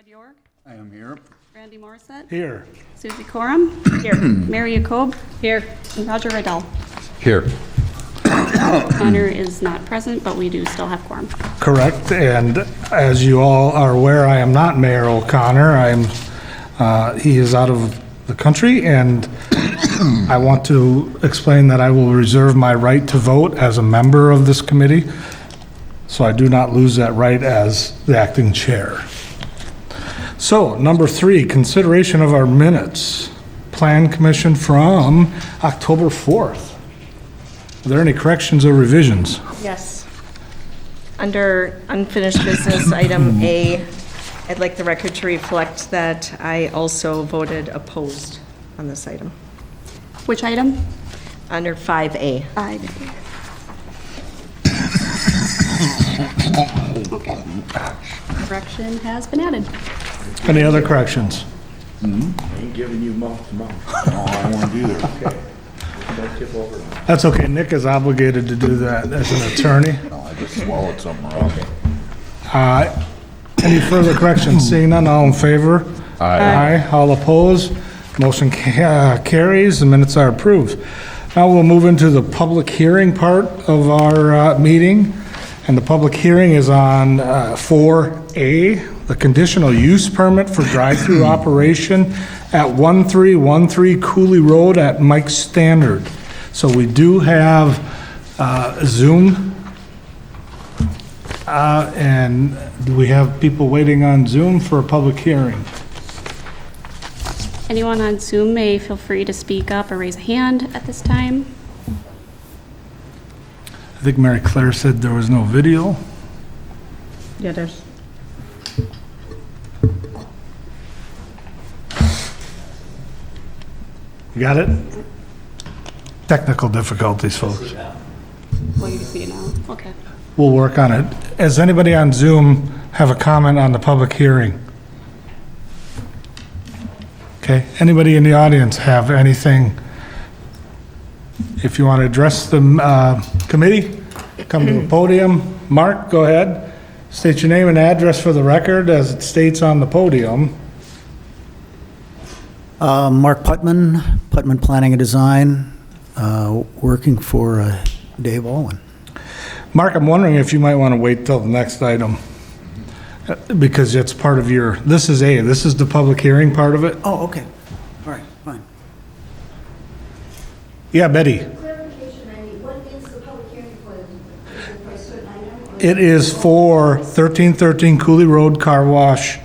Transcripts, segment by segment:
Fred York, I am here. Randy Morissette, Here. Susie Coram, here. Mary Jacob, here. And Roger Riddell. Here. Connor is not present, but we do still have quorum. Correct, and as you all are aware, I am not Mayor O'Connor. He is out of the country, and I want to explain that I will reserve my right to vote as a member of this committee, so I do not lose that right as the acting chair. So, number 3, consideration of our minutes. Plan Commission from October 4th. Are there any corrections or revisions? Yes. Under unfinished business, item A, I'd like the record to reflect that I also voted opposed on this item. Which item? Under 5A. Okay. Correction has been added. Any other corrections? Ain't giving you mouth to mouth. Oh, I won't either. Don't tip over. That's okay, Nick is obligated to do that as an attorney. No, I just swallowed something wrong. Any further corrections? Seeing none, all in favor? Aye. All opposed? Motion carries, the minutes are approved. Now we'll move into the public hearing part of our meeting, and the public hearing is on 4A, the conditional use permit for drive-through operation at 1313 Cooley Road at Mike's Standard. So we do have Zoom, and we have people waiting on Zoom for a public hearing. Anyone on Zoom may feel free to speak up or raise a hand at this time. I think Mary Claire said there was no video. Yeah, there's. You got it? Technical difficulties, folks. Well, you can see it now. Okay. We'll work on it. Does anybody on Zoom have a comment on the public hearing? Okay, anybody in the audience have anything? If you want to address the committee, come to the podium. Mark, go ahead. State your name and address for the record as it states on the podium. Mark Putman, Putman Planning and Design, working for Dave Owen. Mark, I'm wondering if you might want to wait till the next item, because it's part of your, this is the public hearing part of it. Oh, okay. All right, fine. Yeah, Betty. Clarification, I mean, what is the public hearing for? Is it for a certain item? It is for 1313 Cooley Road Car Wash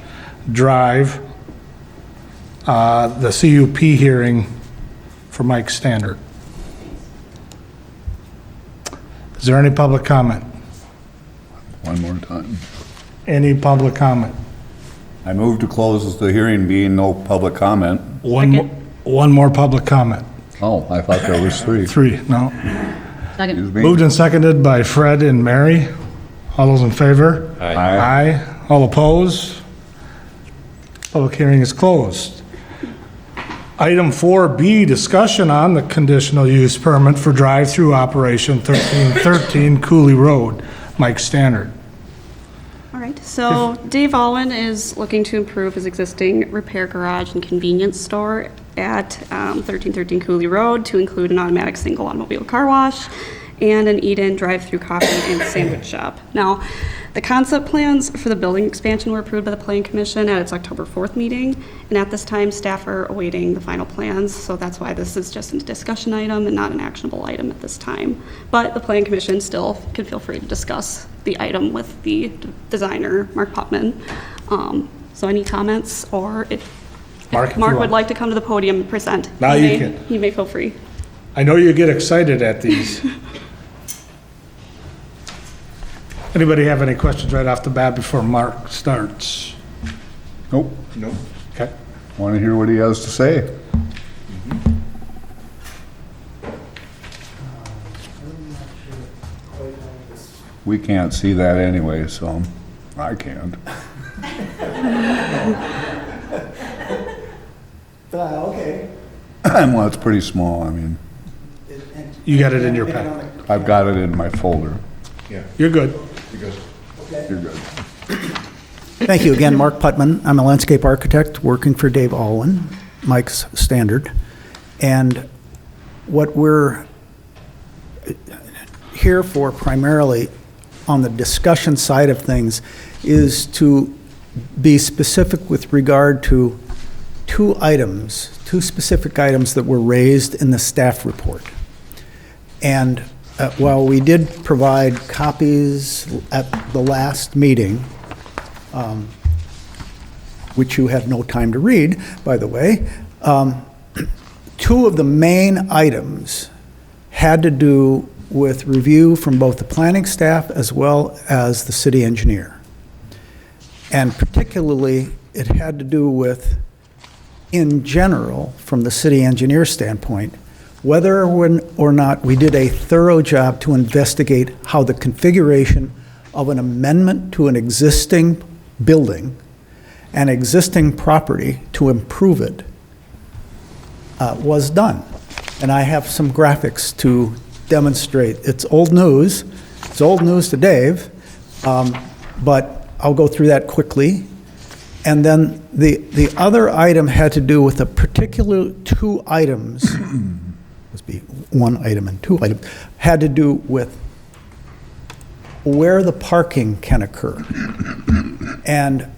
Drive, the CUP hearing for Mike Standard. Is there any public comment? One more time. Any public comment? I move to close the hearing being no public comment. One more public comment. Oh, I thought there was 3. 3, no. Excuse me. Moved and seconded by Fred and Mary. All those in favor? Aye. Aye. All opposed? Public hearing is closed. Item 4B, discussion on the conditional use permit for drive-through operation 1313 Cooley Road, Mike Standard. All right, so Dave Alwyn is looking to improve his existing repair garage and convenience store at 1313 Cooley Road to include an automatic single automobile car wash and an eat-in drive-through coffee and sandwich shop. Now, the concept plans for the building expansion were approved by the Planning Commission at its October 4th meeting, and at this time, staff are awaiting the final plans, so that's why this is just a discussion item and not an actionable item at this time. But the Planning Commission still can feel free to discuss the item with the designer, Mark Putman. So any comments, or if Mark, if you Mark would want. like to come to the podium and present, Now you can. He may feel free. I know you get excited at these. Anybody have any questions right off the bat before Mark starts? Nope. Nope. Okay. Want to hear what he has to say? We can't see that anyway, so I can't. Okay. Well, it's pretty small. I mean, You got it in your pen. I've got it in my folder. You're good. Because You're good. Thank you again, Mark Putman. I'm a landscape architect working for Dave Alwyn, Mike's Standard. And what we're here for primarily on the discussion side of things is to be specific with regard to two specific items that were raised in the staff report. And while we did provide copies at the last meeting, which you had no time to read, by the way, two of the main items had to do with review from both the planning staff as well as the city engineer. And particularly, it had to do with, in general, from the city engineer standpoint, whether or not we did a thorough job to investigate how the configuration of an amendment to an existing building, an existing property to improve it, was done. And I have some graphics to demonstrate. It's old news. It's old news to Dave, but I'll go through that quickly. And then the other item had to do with a particular two items, must be one item and two items, had to do with where the parking can occur. And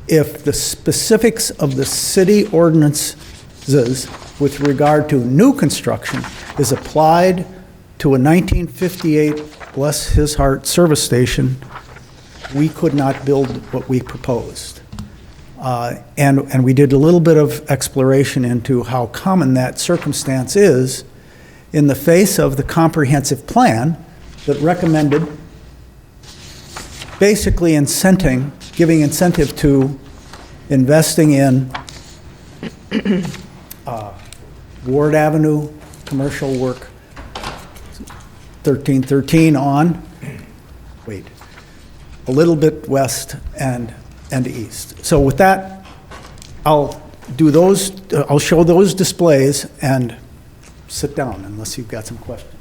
if the specifics of the city ordinances with regard to new construction is applied to a 1958, bless his heart, service station, we could not build what we proposed. And we did a little bit of exploration into how common that circumstance is in the face of the comprehensive plan that recommended basically giving incentive to investing in Ward Avenue commercial work, 1313 on, a little bit west and east. So with that, I'll show those displays and sit down unless you've got some questions.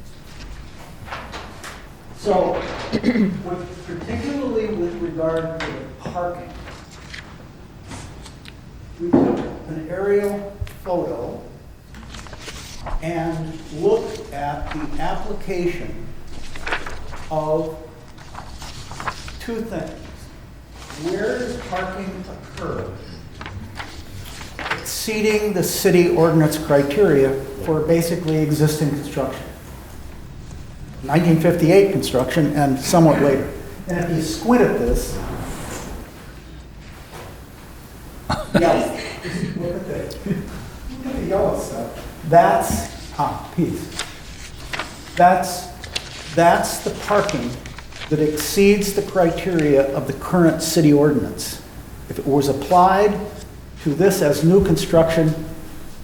So, particularly with regard to the parking, we took an aerial photo and looked at the application of two things. Where does parking occur exceeding the city ordinance criteria for basically existing construction? 1958 construction and somewhat later. And if you squint at this, yellow. Look at the yellow stuff. That's That's the parking that exceeds the criteria of the current city ordinance. If it was applied to this as new construction,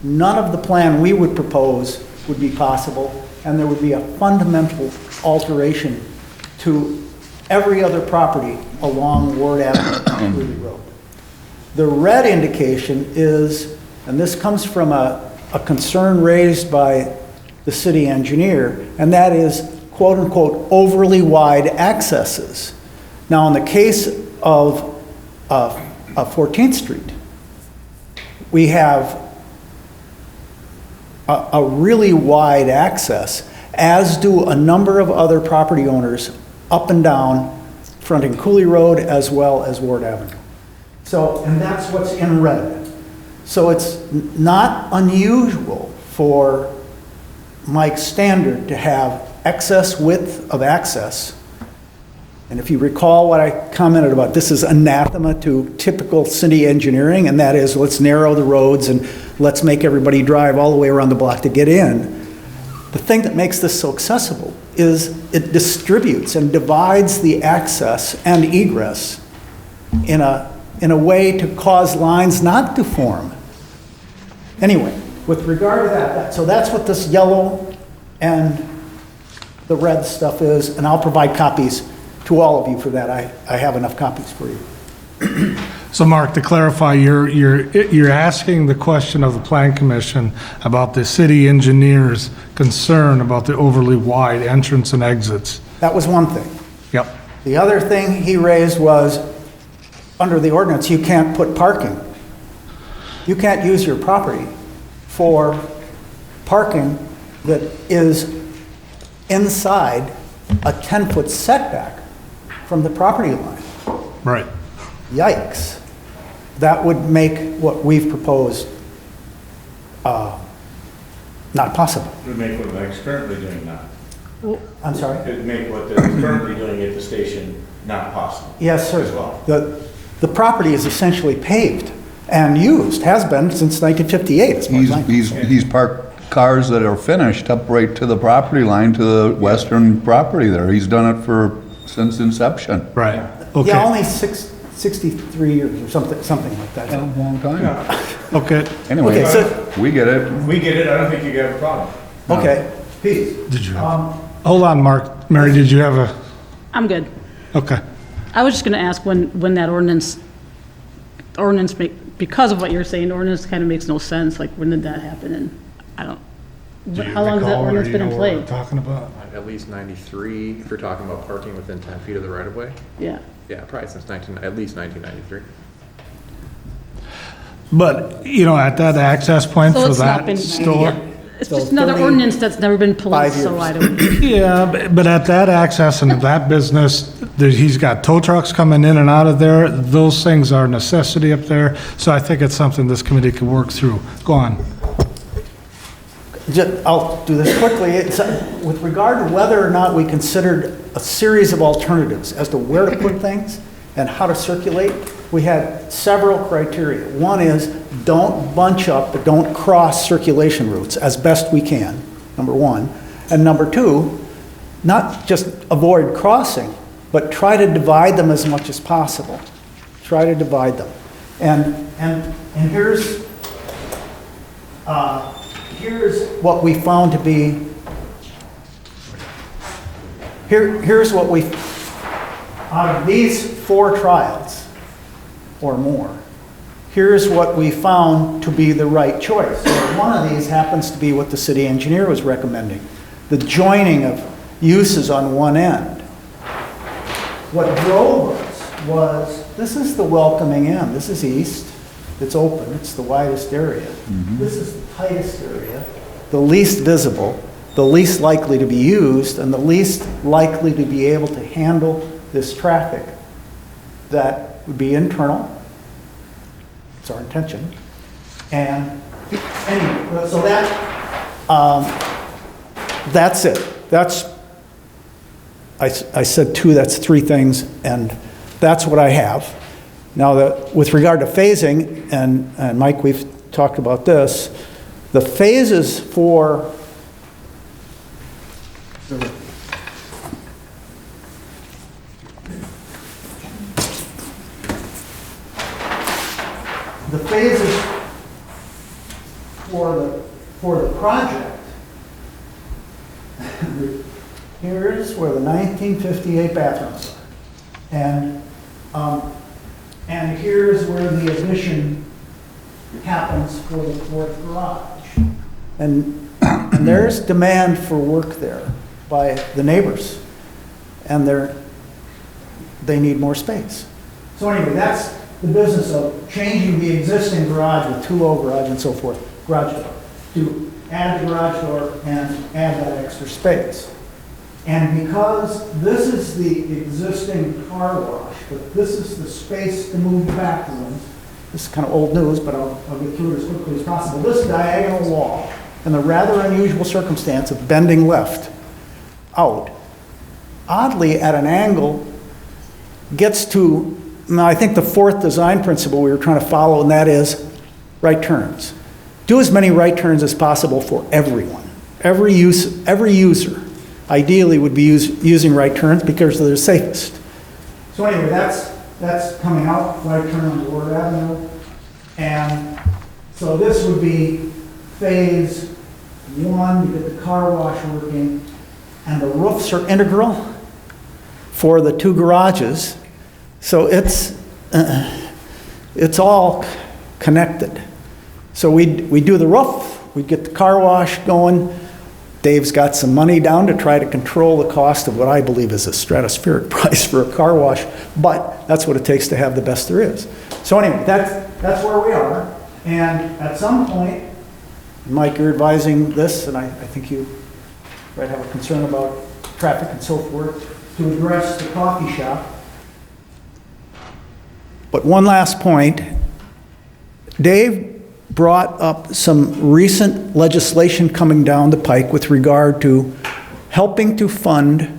none of the plan we would propose would be possible, and there would be a fundamental alteration to every other property along Ward Avenue, Ruby Road. The red indication is, and this comes from a concern raised by the city engineer, and that is quote-unquote overly wide accesses. Now, in the case of 14th Street, we have a really wide access, as do a number of other property owners up and down fronting Cooley Road as well as Ward Avenue. So, and that's what's in red. So it's not unusual for Mike's Standard to have excess width of access. And if you recall what I commented about, this is anathema to typical city engineering, and that is, let's narrow the roads and let's make everybody drive all the way around the block to get in. The thing that makes this so accessible is it distributes and divides the access and egress in a way to cause lines not to form. Anyway, with regard to that, so that's what this yellow and the red stuff is, and I'll provide copies to all of you for that. I have enough copies for you. So Mark, to clarify, you're asking the question of the Plan Commission about the city engineer's concern about the overly wide entrance and exits. That was one thing. Yep. The other thing he raised was, under the ordinance, you can't put parking. You can't use your property for parking that is inside a 10-foot setback from the property line. Right. Yikes. That would make what we've proposed not possible. It would make what Mike's currently doing not. I'm sorry? It would make what they're currently doing at the station not possible. Yes, sir. As well. The property is essentially paved and used, has been since 1958, as far as I know. He's parked cars that are finished up right to the property line, to the western property there. He's done it since inception. Right. Yeah, Okay. only 63 years or something like that. A long time. Okay. Anyway, Okay, so- we get it. We get it, I don't think you have a problem. Okay, Pete. Did you have? Hold on, Mark. Mary, did you have a? I'm good. Okay. I was just gonna ask when that ordinance because of what you're saying, ordinance kind of makes no sense, like, when did that happen, and I don't, how long has that ordinance been in play? Talking about? At least 93, if you're talking about parking within 10 feet of the right-of-way. Yeah, Yeah, probably since at least 1993. But, you know, at that access point so for it's not that been, store. yeah, it's So just another 30 ordinance that's never been policed, so years. I don't, Yeah, but at that access and that business, he's got tow trucks coming in and out of there. Those things are a necessity up there. So I think it's something this committee can work through. Go on. I'll do this quickly. It's, with regard to whether or not we considered a series of alternatives as to where to put things and how to circulate, we had several criteria. One is don't bunch up, but don't cross circulation routes as best we can, number one. And number two, not just avoid crossing, but try to divide them as much as possible. Try to divide them. And here's what we found to be, here's what we, out of these 4 trials or more, here's what we found to be the right choice. So one of these happens to be what the city engineer was recommending, the joining of uses on one end. What drove us was, this is the welcoming end, this is east, it's open, it's the widest area. This is the tightest area, the least visible, the least likely to be used, and the least likely to be able to handle this traffic that would be internal. It's our intention. And anyway, so that's it. I said 2, that's 3 things, and that's what I have. Now, with regard to phasing, and Mike, we've talked about this, the phases for for the project, here's where the 1958 bathrooms are. And here's where the addition happens for the 4th garage. And there's demand for work there by the neighbors. And they need more space. So anyway, that's the business of changing the existing garage with 2-low garage and so forth, garage door, to add the garage door and add that extra space. And because this is the existing car wash, but this is the space to move the bathrooms, this is kind of old news, but I'll get through it as quickly as possible. This diagonal wall, and the rather unusual circumstance of bending left out, oddly at an angle, gets to, now I think the 4th design principle we were trying to follow, and that is right turns. Do as many right turns as possible for everyone. Every user ideally would be using right turns because they're the safest. So anyway, that's coming out, right turn on Ward Avenue. And so this would be phase 1, you get the car wash working, and the roofs are integral for the 2 garages. So it's all connected. So we do the roof, we get the car wash going, Dave's got some money down to try to control the cost of what I believe is a stratospheric price for a car wash, but that's what it takes to have the best there is. So anyway, that's where we are, and at some point, Mike, you're advising this, and I think you might have a concern about traffic and so forth, to address the coffee shop. But one last point, Dave brought up some recent legislation coming down the pike with regard to helping to fund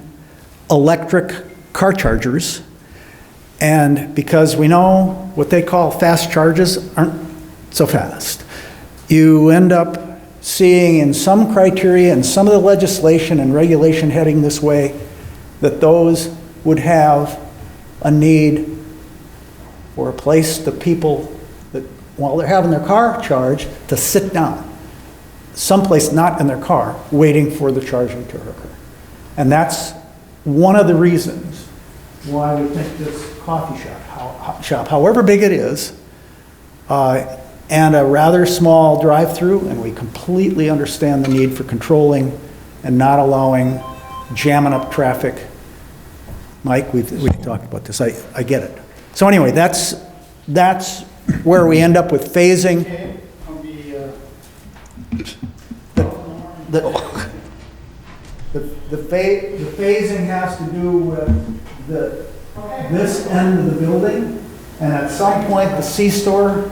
electric car chargers. And because we know what they call fast charges aren't so fast, you end up seeing in some criteria and some of the legislation and regulation heading this way that those would have a need for a place the people that, while they're having their car charged, to sit down, someplace not in their car, waiting for the charging to occur. And that's one of the reasons why we think this coffee shop, however big it is, and a rather small drive-through, and we completely understand the need for controlling and not allowing jamming up traffic. Mike, we've talked about this. I get it. So anyway, that's where we end up with phasing. The phasing has to do with this end of the building, and at some point the C-store,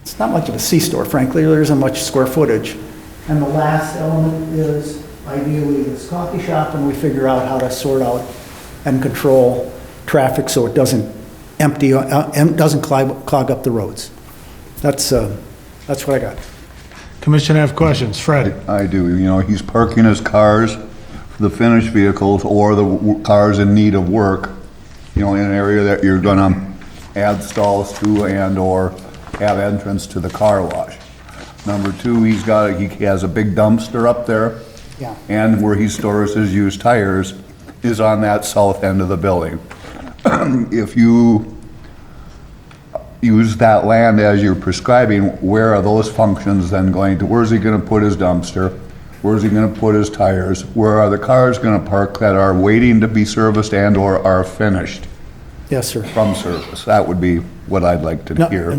it's not much of a C-store, frankly, there isn't much square footage. And the last element is ideally this coffee shop, and we figure out how to sort out and control traffic so it doesn't doesn't clog up the roads. That's what I got. Commission have questions. Fred? I do. You know, he's parking his cars, the finished vehicles, or the cars in need of work, you know, in an area that you're gonna add stalls to and/or have entrance to the car wash. Number two, he has a big dumpster up there. Yeah. And where he stores his used tires is on that south end of the building. If you use that land as you're prescribing, where are those functions then going to? Where's he gonna put his dumpster? Where's he gonna put his tires? Where are the cars gonna park that are waiting to be serviced and/or are finished Yes, sir. from service? That would be what I'd like to hear.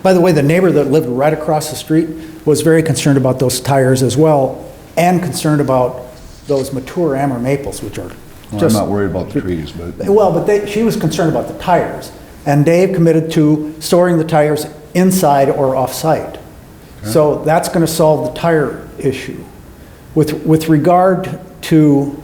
By the way, the neighbor that lived right across the street was very concerned about those tires as well, and concerned about those mature amber maples, which are Well, I'm just... not worried about the trees, but Well, but she was concerned about the tires, and Dave committed to storing the tires inside or off-site. So that's going to solve the tire issue. With regard to...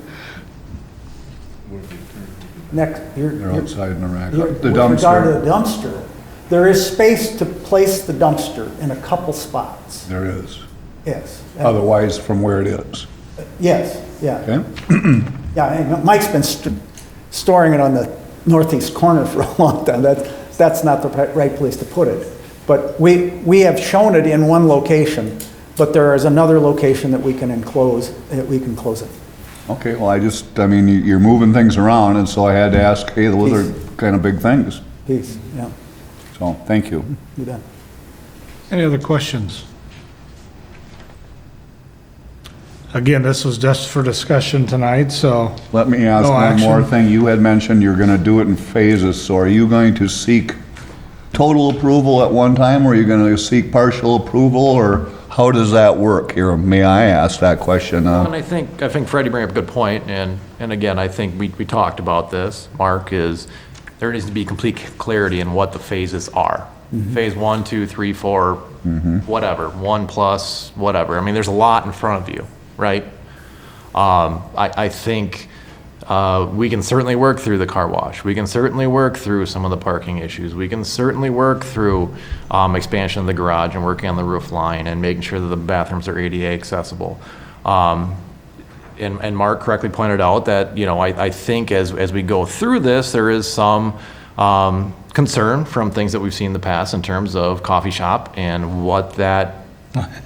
Next, they're outside in the rack. The with regard to dumpster, the dumpster, there is space to place the dumpster in a couple spots. there is. Yes. Otherwise, from where it is. Yes, yeah. Okay? Yeah, and Mike's been storing it on the northeast corner for a long time. That's not the right place to put it. But we have shown it in one location, but there is another location that we can enclose, close it. Okay, well, I mean, you're moving things around, and so I had to ask, hey, those are kind of big things. Peace, yeah, So, thank you. you bet. Any other questions? Again, this was just for discussion tonight, so Let me ask No one more action. thing. You had mentioned you're gonna do it in phases, so are you going to seek total approval at one time, or are you gonna seek partial approval, or how does that work here? May I ask that question? And I think Freddie bring up a good point, and again, I think we talked about this, Mark, is there needs to be complete clarity in what the phases are. Phase 1, 2, 3, 4, whatever, 1 plus, whatever. I mean, there's a lot in front of you, right? I think we can certainly work through the car wash. We can certainly work through some of the parking issues. We can certainly work through expansion of the garage and working on the roof line and making sure that the bathrooms are ADA accessible. And Mark correctly pointed out that, you know, I think as we go through this, there is some concern from things that we've seen in the past in terms of coffee shop and what that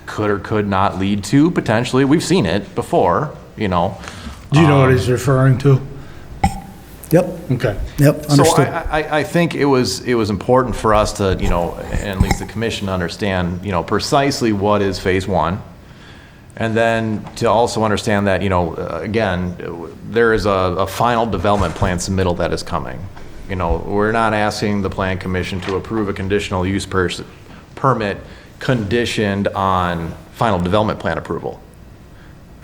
could or could not lead to potentially. We've seen it before, you know. do you know what he's referring to? Yep, Okay. yep, So understood. I think it was important for us to, you know, and at least the commission to understand, you know, precisely what is phase 1 And then to also understand that, again, there is a final development plan submittal that is coming. We're not asking the Plan Commission to approve a conditional use permit conditioned on final development plan approval.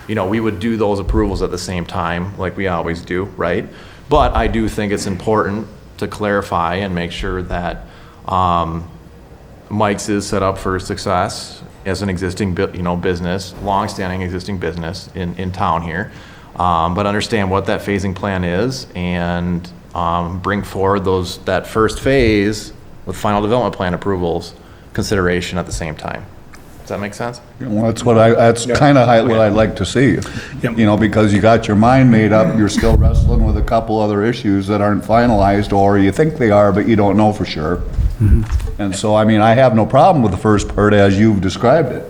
We would do those approvals at the same time, like we always do, right? But I do think it's important to clarify and make sure that Mike's is set up for success as an existing, business, long-standing existing business in town here. But understand what that phasing plan is and bring forward that first phase with final development plan approvals consideration at the same time. Does that make sense? Well, that's kind of what I'd like to see. Because you got your mind made up, you're still wrestling with a couple other issues that aren't finalized, or you think they are, but you don't know for sure. And so, I have no problem with the first part as you've described it.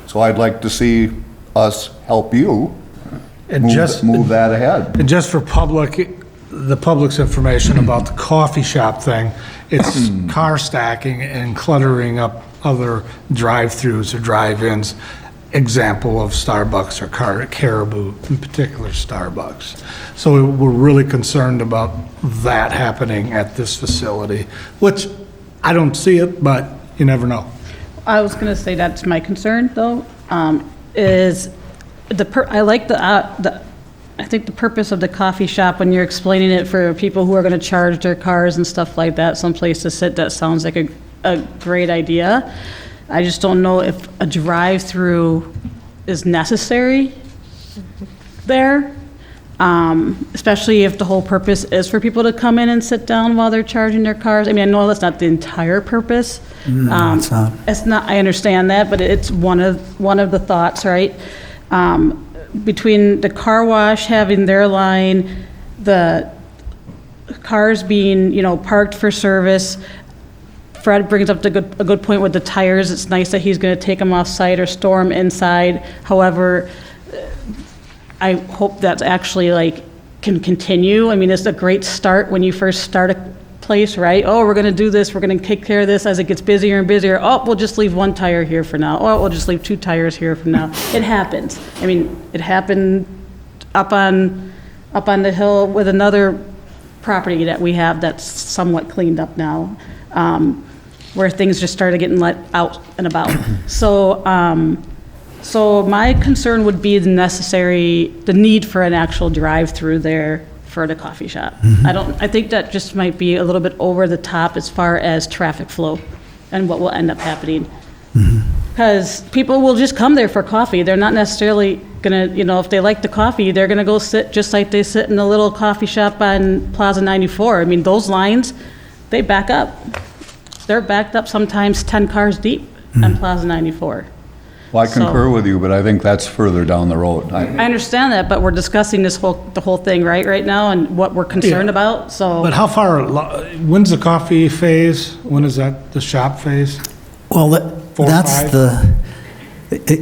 So I'd like to see us help you move that ahead. And just for the public's information about the coffee shop thing, it's car stacking and cluttering up other drive-throughs or drive-ins, example of Starbucks or Caribou, in particular Starbucks. So we're really concerned about that happening at this facility, which I don't see it, but you never know. I was gonna say that's my concern, though, is I think the purpose of the coffee shop, when you're explaining it for people who are gonna charge their cars and stuff like that, someplace to sit, that sounds like a great idea. I just don't know if a drive-through is necessary there, especially if the whole purpose is for people to come in and sit down while they're charging their cars. I know that's not the entire purpose. No, it's not. It's not, I understand that, but it's one of the thoughts, right? Between the car wash having their line, the cars being, parked for service. Fred brings up a good point with the tires. It's nice that he's going to take them off-site or store them inside. However, I hope that's actually can continue. It's a great start when you first start a place, right? Oh, we're going to do this. We're going to take care of this as it gets busier and busier. Oh, we'll just leave one tire here for now. Oh, we'll just leave 2 tires here for now. It happens. It happened up on the hill with another property that we have that's somewhat cleaned up now, where things just started getting let out and about. So my concern would be the need for an actual drive-through there for the coffee shop. I think that just might be a little bit over the top as far as traffic flow and what will end up happening. Because people will just come there for coffee. They're not necessarily gonna, if they like the coffee, they're gonna go sit just like they sit in a little coffee shop on Plaza 94. Those lines, they back up. They're backed up sometimes 10 cars deep on Plaza 94. Well, I concur with you, but I think that's further down the road. I understand that, but we're discussing the whole thing right now and what we're concerned about, so. But how far, when's the coffee phase? When is that, the shop phase? Well, 4 or that's 5?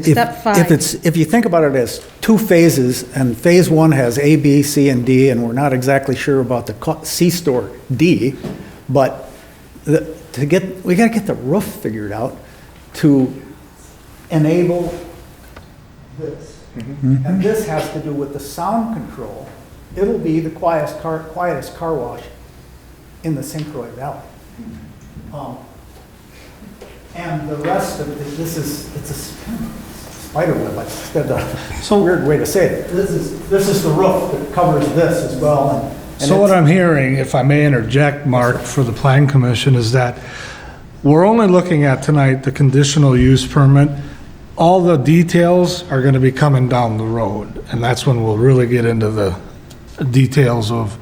Step 5. If you think about it as 2 phases, and phase 1 has A, B, C, and D, and we're not exactly sure about the C-store D, but we gotta get the roof figured out to enable this. And this has to do with the sound control. It'll be the quietest car wash in the St. Croix Valley. And the rest of it's a spider web. That's a weird way to say it. This is the roof that covers this as well. So what I'm hearing, if I may interject, Mark, for the Plan Commission, is that we're only looking at tonight the conditional use permit. All the details are going to be coming down the road, and that's when we'll really get into the details of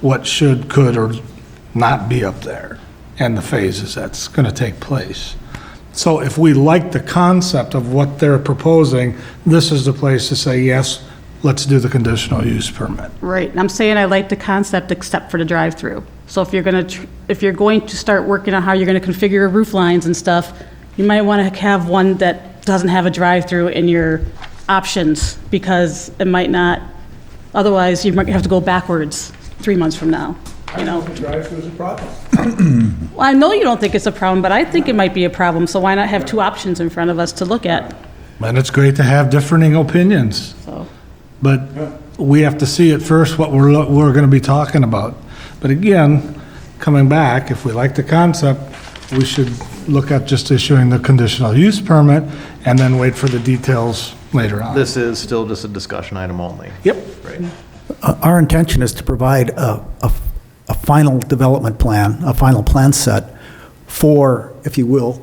what should, could, or not be up there, and the phases that's going to take place. So if we like the concept of what they're proposing, this is the place to say, yes, let's do the conditional use permit. Right, and I'm saying I like the concept except for the drive-through. So if you're going to start working on how you're going to configure roof lines and stuff, you might want to have one that doesn't have a drive-through in your options, because it might not, otherwise you might have to go backwards 3 months from now, I don't think drive-through is a problem. Well, I know you don't think it's a problem, but I think it might be a problem, so why not have 2 options in front of us to look at? And it's great to have differing opinions, So, but we have to see at first what we're going to be talking about. But again, coming back, if we like the concept, we should look at just issuing the conditional use permit and then wait for the details later on. This is still just a discussion item only. Yep. Right. Our intention is to provide a final development plan, a final plan set for, if you will,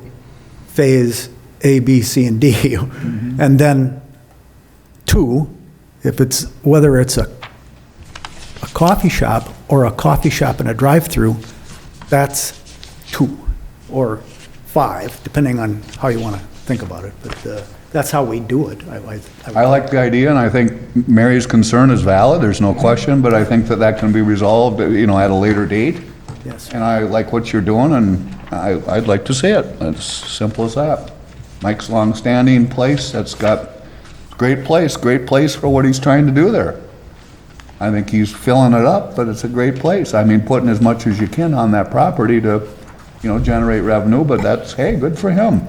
phase A, B, C, and D. And then two, if it's, whether it's a coffee shop or a coffee shop and a drive-through, that's 2 or 5, depending on how you want to think about it. But that's how we do it. I like the idea, and I think Mary's concern is valid, there's no question, but I think that that can be resolved, you know, at a later date. Yes. And I like what you're doing, and I'd like to see it. It's simple as that. Mike's longstanding place, that's got great place for what he's trying to do there. I think he's filling it up, but it's a great place. I mean, putting as much as you can on that property to, you know, generate revenue, but that's, hey, good for him.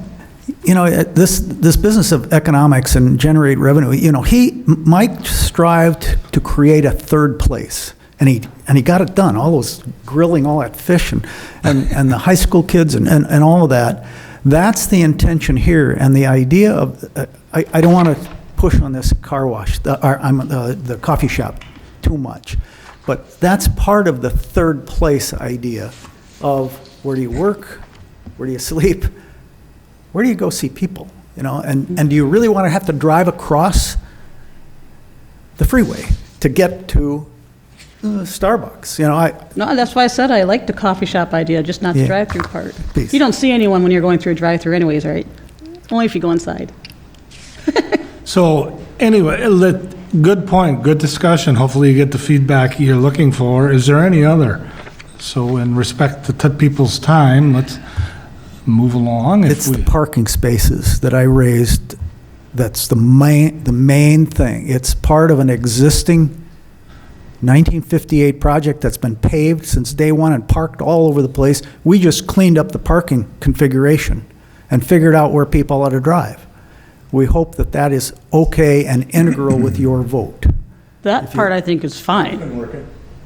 You know, this business of economics and generate revenue, you know, Mike strived to create a third place, and he got it done. All those grilling, all that fish, and the high school kids, and all of that. That's the intention here, and the idea of I don't want to push on this car wash, the coffee shop, too much, but that's part of the third place idea of where do you work, where do you sleep. Where do you go see people, you know? And do you really want to have to drive across the freeway to get to Starbucks? You know, no, that's why I said I like the coffee shop idea, just not the Yeah. drive-through part. Please. You don't see anyone when you're going through a drive-through anyways, right? Only if you go inside. So anyway, good point, good discussion. Hopefully you get the feedback you're looking for. Is there any other? So in respect to people's time, let's move along. it's the parking spaces that I raised. That's the main thing. It's part of an existing 1958 project that's been paved since day one and parked all over the place. We just cleaned up the parking configuration and figured out where people ought to drive. We hope that that is okay and integral with your vote. That part I think is fine.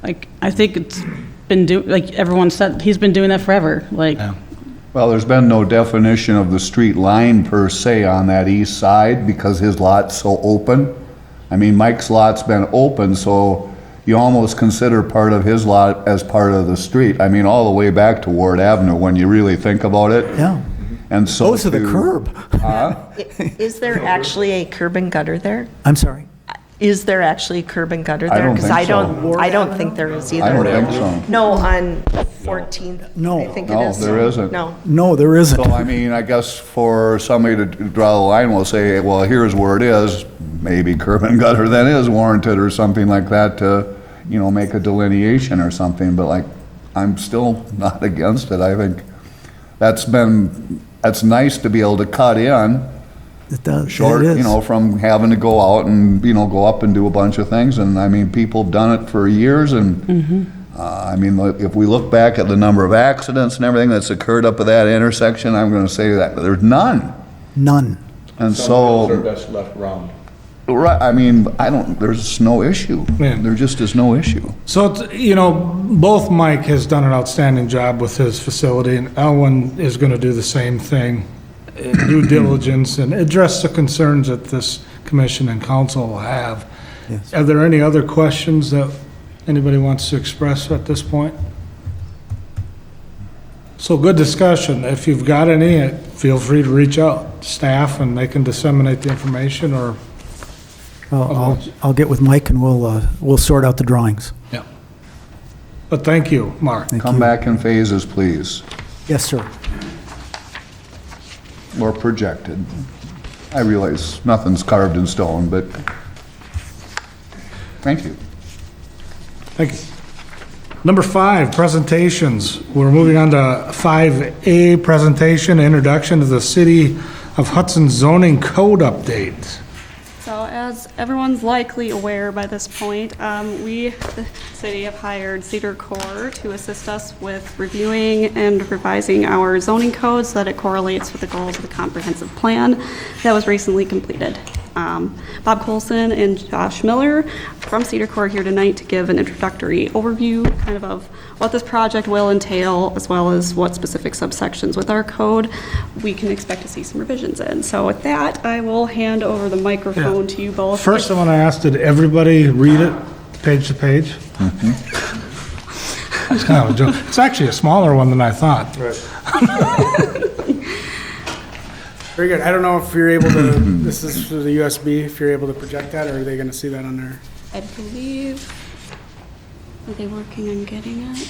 Like, I think it's been like everyone said, he's been doing that forever, like. Yeah. Well, there's been no definition of the street line per se on that east side because his lot's so open. I mean, Mike's lot's been open, so you almost consider part of his lot as part of the street. I mean, all the way back to Ward Avenue, when you really think about it. Yeah. And so Those are the curb. Is there actually a curb and gutter there? I'm sorry. Is there actually a curb and gutter I there? don't 'Cause think I so. I don't think there is either. I don't think so. No, on 14th. No. I think it No, is. there isn't. No. No, there isn't. So, I mean, I guess for somebody to draw the line, we'll say, well, here's where it is. Maybe curb and gutter then is warranted or something like that to, you know, make a delineation or something. But like, I'm still not against it. I think that's nice to be able to cut in. It does. Short, It is. you know, from having to go out and, you know, go up and do a bunch of things. And I mean, people have done it for years and, I mean, if we look back at the number of accidents and everything that's occurred up at that intersection, I'm gonna say that there's none. None. And Some are so, best left round. right, I mean, there's no issue. Yeah. There just is no issue. So, you know, both Mike has done an outstanding job with his facility, and Elwin is going to do the same thing, due diligence, and address the concerns that this commission and council will have. Yes. Are there any other questions that anybody wants to express at this point? So good discussion. If you've got any, feel free to reach out to staff, and they can disseminate the information, or Well, I'll get with Mike and we'll sort out the drawings. yeah. But thank you, Mark. Thank Come you. back in phases, please, Yes, sir. or projected. I realize nothing's carved in stone, but thank you. Thank you. Number 5, presentations. We're moving on to 5A, presentation, introduction to the City of Hudson zoning code update. So as everyone's likely aware by this point, we, the city, have hired Cedar Core to assist us with reviewing and revising our zoning code so that it correlates with the goals of the comprehensive plan that was recently completed. Bob Colson and Josh Miller from Cedar Core here tonight to give an introductory overview kind of what this project will entail, as well as what specific subsections with our code we can expect to see some revisions in. So with that, I will hand over the microphone to you both. First, I want to ask, did everybody read it page to page? It's kind of a joke. It's actually a smaller one than I thought. Very good. I don't know if you're able to, this is for the USB, if you're able to project that, or are they going to see that on there? I believe, are they working on getting it?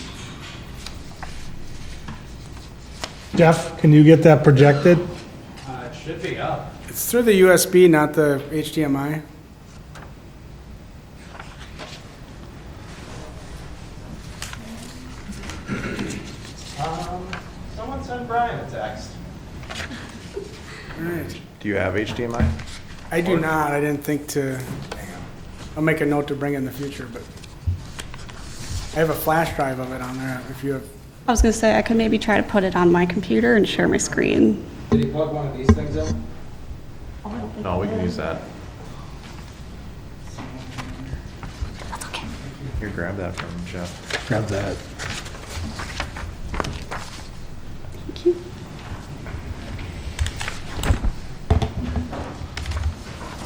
Jeff, can you get that projected? It should be up. It's through the USB, not the HDMI. Someone send Brian a text. All right. Do you have HDMI? I do not. I didn't think to, I'll make a note to bring it in the future, but I have a flash drive of it on there if you have. I was gonna say, I could maybe try to put it on my computer and share my screen. Did he plug one of these things in? No, we can use that. That's okay. Here, grab that from Jeff. Grab that. Thank you.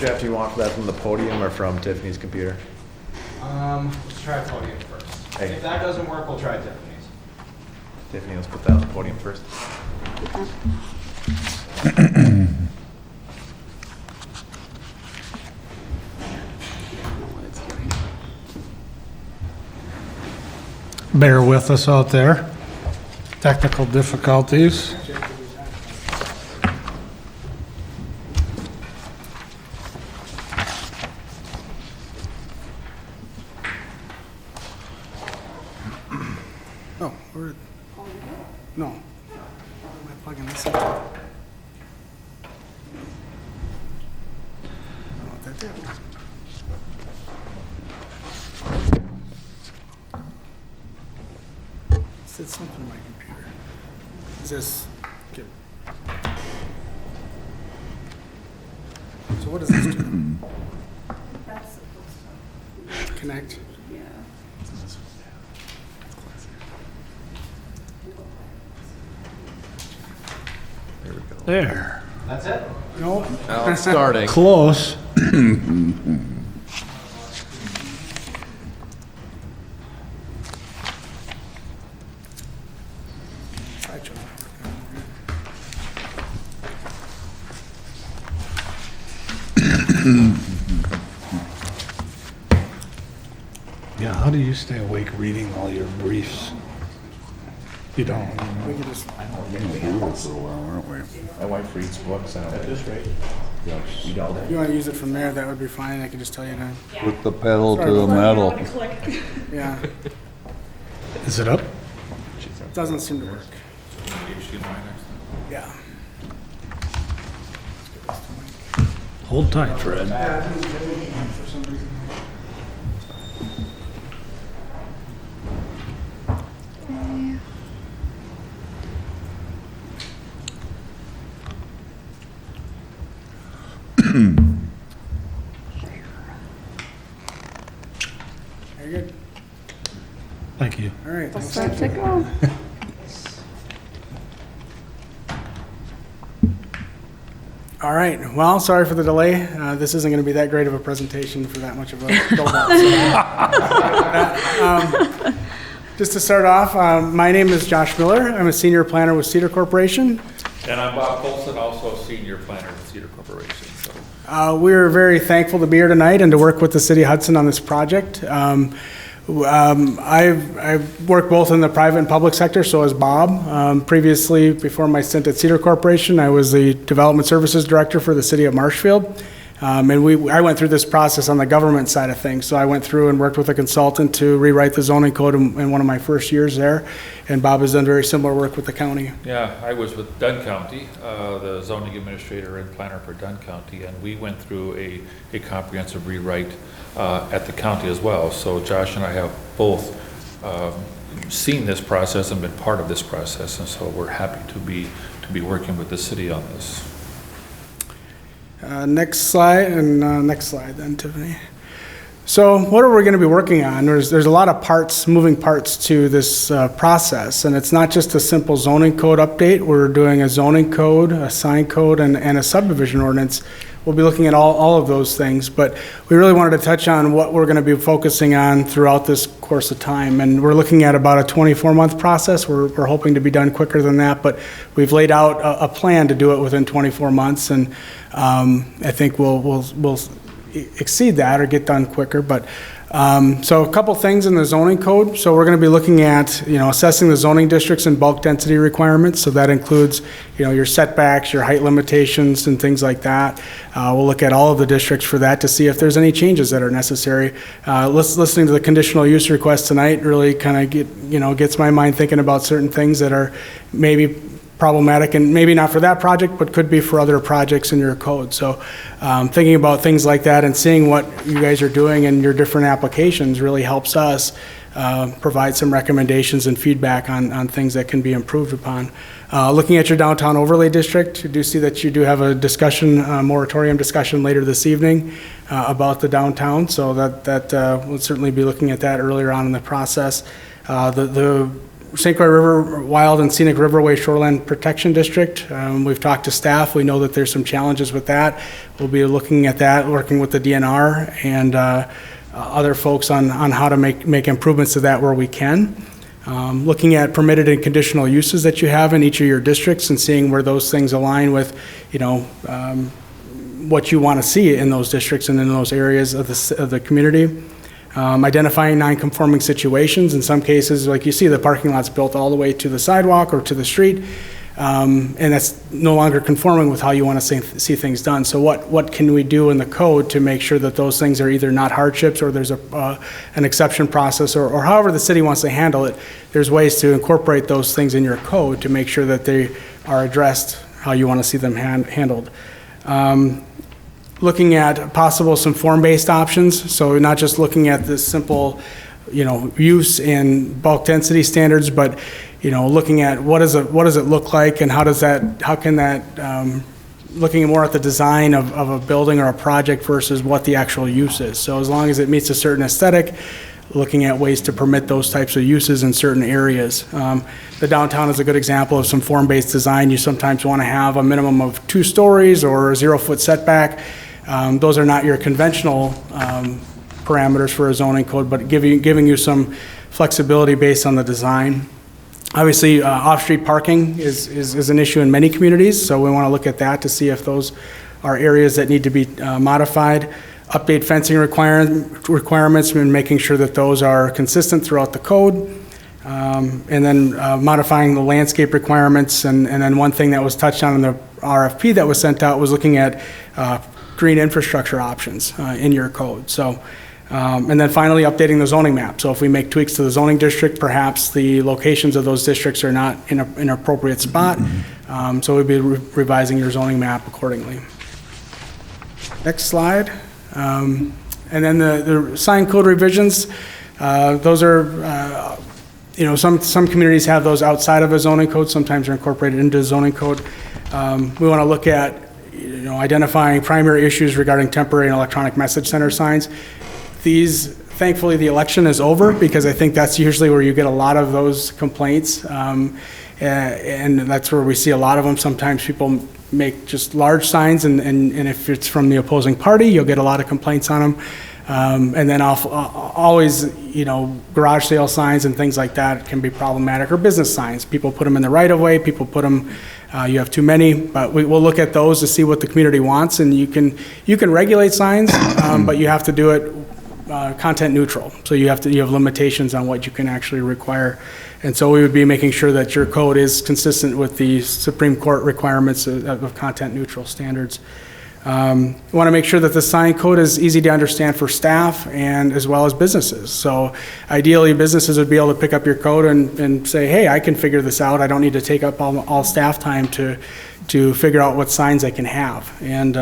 Jeff, do you want that from the podium or from Tiffany's computer? Let's try podium first. Hey. If that doesn't work, we'll try Tiffany's. Tiffany, let's put that on the podium first. Bear with us out there. Technical difficulties. Oh, where? No. Where am I plugging this in? I don't know what that did. It said something on my computer. Is this? Okay. So what does this do? Connect? There. That's it? No? Now it's starting. Close. Yeah, how do you stay awake reading all your briefs? You don't. We can just, My wife reads books at this rate. Read all day. if you want to use it from there, that would be fine. I can just tell you to, Put the pedal to the metal. yeah. Is it up? It doesn't seem to work. Yeah. Hold tight, Fred. Very good. Thank you. All right. thanks. Start to go. All right. Well, sorry for the delay. This isn't going to be that great of a presentation for that much of a build-out. Just to start off, my name is Josh Miller. I'm a senior planner with Cedar Corporation. And I'm Bob Colson, also senior planner at Cedar Corporation, so. We're very thankful to be here tonight and to work with the city of Hudson on this project. I've worked both in the private and public sector, so has Bob. Previously, before my stint at Cedar Corporation, I was the Development Services Director for the city of Marshfield. And I went through this process on the government side of things. So I went through and worked with a consultant to rewrite the zoning code in one of my first years there. And Bob has done very similar work with the county. Yeah, I was with Dunn County, the zoning administrator and planner for Dunn County, and we went through a comprehensive rewrite at the county as well. So Josh and I have both seen this process and been part of this process, and so we're happy to be working with the city on this. Next slide, and next slide then, Tiffany. So what are we going to be working on? There's a lot of parts, moving parts to this process, and it's not just a simple zoning code update. We're doing a zoning code, a sign code, and a subdivision ordinance. We'll be looking at all of those things, but we really wanted to touch on what we're going to be focusing on throughout this course of time. And we're looking at about a 24-month process. We're hoping to be done quicker than that, but we've laid out a plan to do it within 24 months, and I think we'll exceed that or get done quicker. But so a couple things in the zoning code. So we're going to be looking at, assessing the zoning districts and bulk density requirements. So that includes, your setbacks, your height limitations, and things like that. We'll look at all of the districts for that to see if there's any changes that are necessary. Listening to the conditional use request tonight really kind of gets my mind thinking about certain things that are maybe problematic, and maybe not for that project, but could be for other projects in your code. So thinking about things like that and seeing what you guys are doing in your different applications really helps us provide some recommendations and feedback on things that can be improved upon. Looking at your downtown overlay district, you do see that you do have a discussion, moratorium discussion later this evening about the downtown, so that we'll certainly be looking at that earlier on in the process. The St. Croix River Wild and Scenic Riverway Shoreline Protection District. We've talked to staff. We know that there's some challenges with that. We'll be looking at that, working with the DNR and other folks on how to make improvements to that where we can. Looking at permitted and conditional uses that you have in each of your districts and seeing where those things align with, what you want to see in those districts and in those areas of the community. Identifying non-conforming situations. In some cases, like you see, the parking lot's built all the way to the sidewalk or to the street, and that's no longer conforming with how you want to see things done. So what can we do in the code to make sure that those things are either not hardships or there's an exception process, or however the city wants to handle it, there's ways to incorporate those things in your code to make sure that they are addressed how you want to see them handled. Looking at possible some form-based options, so not just looking at this simple, use in bulk density standards, but looking at what does it look like, and how can that looking more at the design of a building or a project versus what the actual use is. So as long as it meets a certain aesthetic, looking at ways to permit those types of uses in certain areas. The downtown is a good example of some form-based design. You sometimes want to have a minimum of 2 stories or a 0-foot setback. Those are not your conventional parameters for a zoning code, but giving you some flexibility based on the design. Obviously, off-street parking is an issue in many communities, so we want to look at that to see if those are areas that need to be modified. Update fencing requirements and making sure that those are consistent throughout the code. And then modifying the landscape requirements. And then one thing that was touched on in the RFP that was sent out was looking at green infrastructure options in your code. So, and then finally updating the zoning map. So if we make tweaks to the zoning district, perhaps the locations of those districts are not in an appropriate spot. So we'd be revising your zoning map accordingly. Next slide. And then the sign code revisions, those are, some communities have those outside of a zoning code. Sometimes they're incorporated into a zoning code. We want to look at, identifying primary issues regarding temporary and electronic message center signs. Thankfully, the election is over, because I think that's usually where you get a lot of those complaints. And that's where we see a lot of them. Sometimes people make just large signs, and if it's from the opposing party, you'll get a lot of complaints on them. And then always, garage sale signs and things like that can be problematic, or business signs. People put them in the right of way, people put them, you have too many, but we'll look at those to see what the community wants, and you can regulate signs, but you have to do it content neutral. So you have limitations on what you can actually require. And so we would be making sure that your code is consistent with the Supreme Court requirements of content neutral standards. We want to make sure that the sign code is easy to understand for staff and as well as businesses. So ideally, businesses would be able to pick up your code and say, hey, I can figure this out. I don't need to take up all staff time to figure out what signs I can have. And,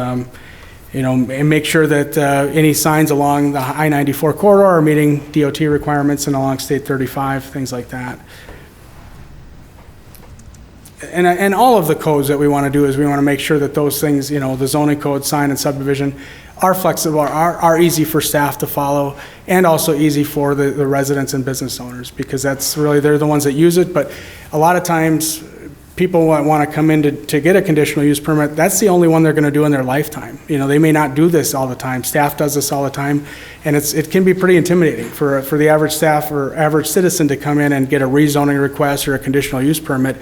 and make sure that any signs along the I-94 corridor are meeting DOT requirements and along State 35, things like that. And all of the codes that we want to do is we want to make sure that those things, the zoning code, sign, and subdivision are flexible, are easy for staff to follow, and also easy for the residents and business owners, because that's really, they're the ones that use it. But a lot of times, people want to come in to get a conditional use permit. That's the only one they're going to do in their lifetime. They may not do this all the time. Staff does this all the time, and it can be pretty intimidating for the average staff or average citizen to come in and get a rezoning request or a conditional use permit.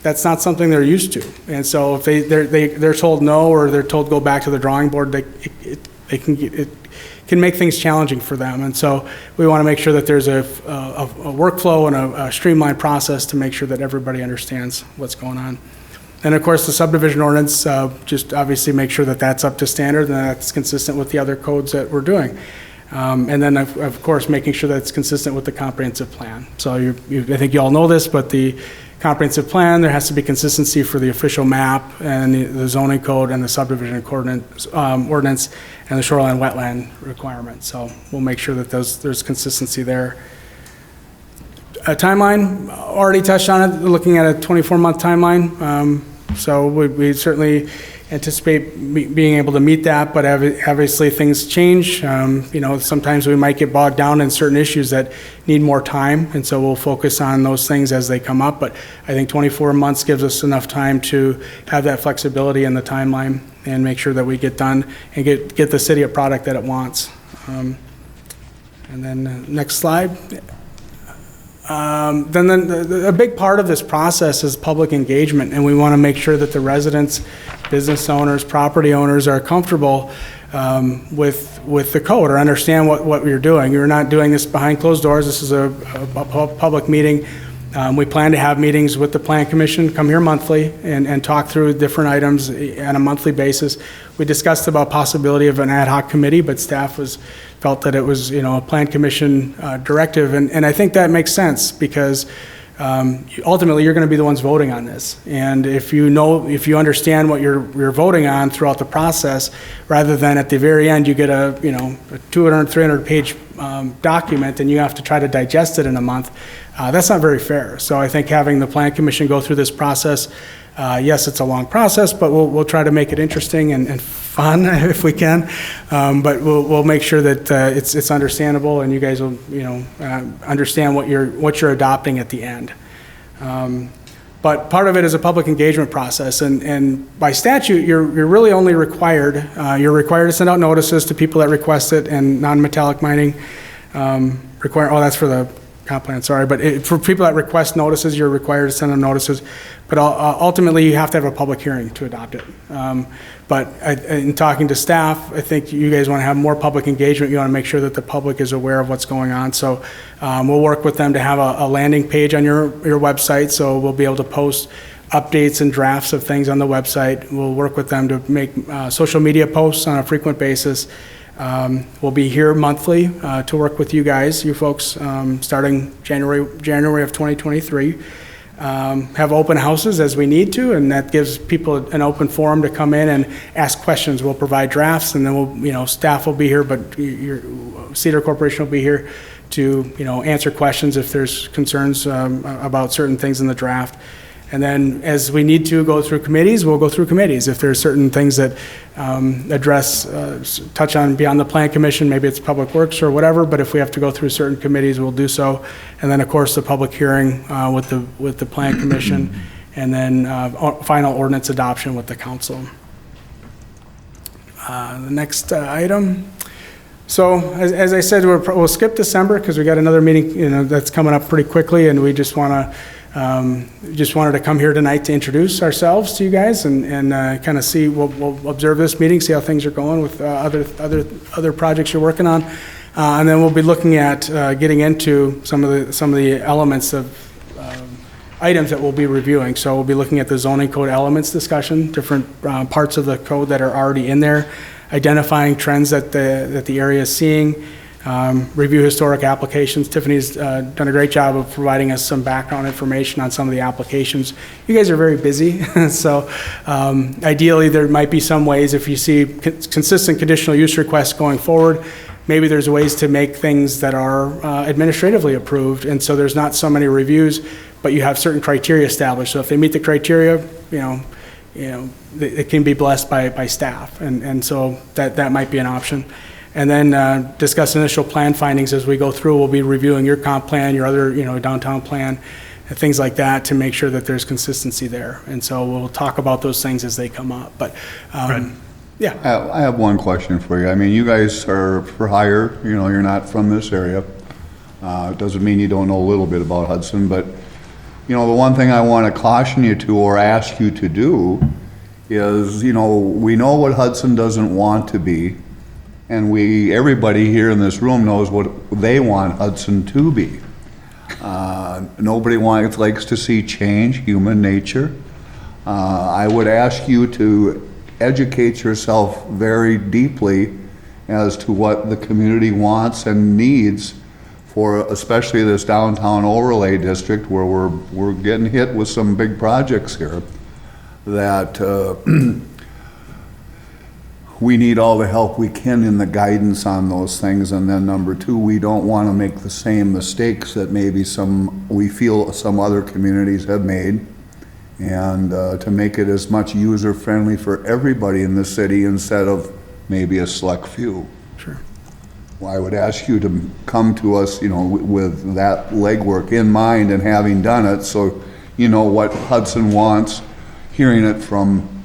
That's not something they're used to. And so if they're told no, or they're told go back to the drawing board, it can make things challenging for them. And so we want to make sure that there's a workflow and a streamlined process to make sure that everybody understands what's going on. And of course, the subdivision ordinance, just obviously make sure that that's up to standard and that's consistent with the other codes that we're doing. And then, of course, making sure that it's consistent with the comprehensive plan. So I think you all know this, but the comprehensive plan, there has to be consistency for the official map and the zoning code and the subdivision ordinance and the shoreline wetland requirements. So we'll make sure that there's consistency there. A timeline, already touched on it, looking at a 24-month timeline. So we certainly anticipate being able to meet that, but obviously things change. Sometimes we might get bogged down in certain issues that need more time, and so we'll focus on those things as they come up. But I think 24 months gives us enough time to have that flexibility in the timeline and make sure that we get done and get the city a product that it wants. And then next slide. Then a big part of this process is public engagement, and we want to make sure that the residents, business owners, property owners are comfortable with the code or understand what we're doing. You're not doing this behind closed doors. This is a public meeting. We plan to have meetings with the Plan Commission, come here monthly and talk through different items on a monthly basis. We discussed about possibility of an ad hoc committee, but staff felt that it was, a Plan Commission directive. And I think that makes sense because ultimately you're going to be the ones voting on this. And if you understand what you're voting on throughout the process, rather than at the very end you get a 200, 300 page document and you have to try to digest it in a month, that's not very fair. So I think having the Plan Commission go through this process, yes, it's a long process, but we'll try to make it interesting and fun if we can. But we'll make sure that it's understandable and you guys will understand what you're adopting at the end. But part of it is a public engagement process, and by statute, you're really only required. You're required to send out notices to people that request it, and non-metallic mining require. Oh, that's for the comp plan. Sorry, but for people that request notices, you're required to send them notices. But ultimately, you have to have a public hearing to adopt it. But in talking to staff, I think you guys want to have more public engagement. You want to make sure that the public is aware of what's going on. So we'll work with them to have a landing page on your website. So we'll be able to post updates and drafts of things on the website. We'll work with them to make social media posts on a frequent basis. We'll be here monthly to work with you guys, you folks, starting January of 2023. Have open houses as we need to, and that gives people an open forum to come in and ask questions. We'll provide drafts, and then staff will be here, but your Cedar Corporation will be here to, answer questions if there's concerns about certain things in the draft. And then as we need to go through committees, we'll go through committees. If there's certain things that touch on beyond the Plan Commission, maybe it's Public Works or whatever, but if we have to go through certain committees, we'll do so. And then, of course, the public hearing with the Plan Commission, and then final ordinance adoption with the council. The next item. So as I said, we'll skip December because we got another meeting that's coming up pretty quickly, and we just wanted to come here tonight to introduce ourselves to you guys and kind of see. We'll observe this meeting, see how things are going with other projects you're working on, and then we'll be looking at getting into some of the elements of items that we'll be reviewing. So we'll be looking at the zoning code elements discussion, different parts of the code that are already in there, identifying trends that the area is seeing, review historic applications. Tiffany's done a great job of providing us some background information on some of the applications. You guys are very busy, so ideally there might be some ways if you see consistent conditional use requests going forward, maybe there's ways to make things that are administratively approved, and so there's not so many reviews, but you have certain criteria established. So if they meet the criteria, it can be blessed by staff, and so that might be an option. And then discuss initial plan findings as we go through. We'll be reviewing your comp plan, your other, downtown plan, and things like that to make sure that there's consistency there. And so we'll talk about those things as they come up. But yeah. I have one question for you. I mean, you guys are for hire, you're not from this area. It doesn't mean you don't know a little bit about Hudson, but, the one thing I want to caution you to or ask you to do is, we know what Hudson doesn't want to be, and everybody here in this room knows what they want Hudson to be. Nobody likes to see change, human nature. I would ask you to educate yourself very deeply as to what the community wants and needs for especially this downtown overlay district where we're getting hit with some big projects here that we need all the help we can in the guidance on those things. And then number two, we don't want to make the same mistakes that maybe we feel some other communities have made, and to make it as much user-friendly for everybody in the city instead of maybe a select few. Sure. Well, I would ask you to come to us, with that legwork in mind and having done it, so you know what Hudson wants, hearing it from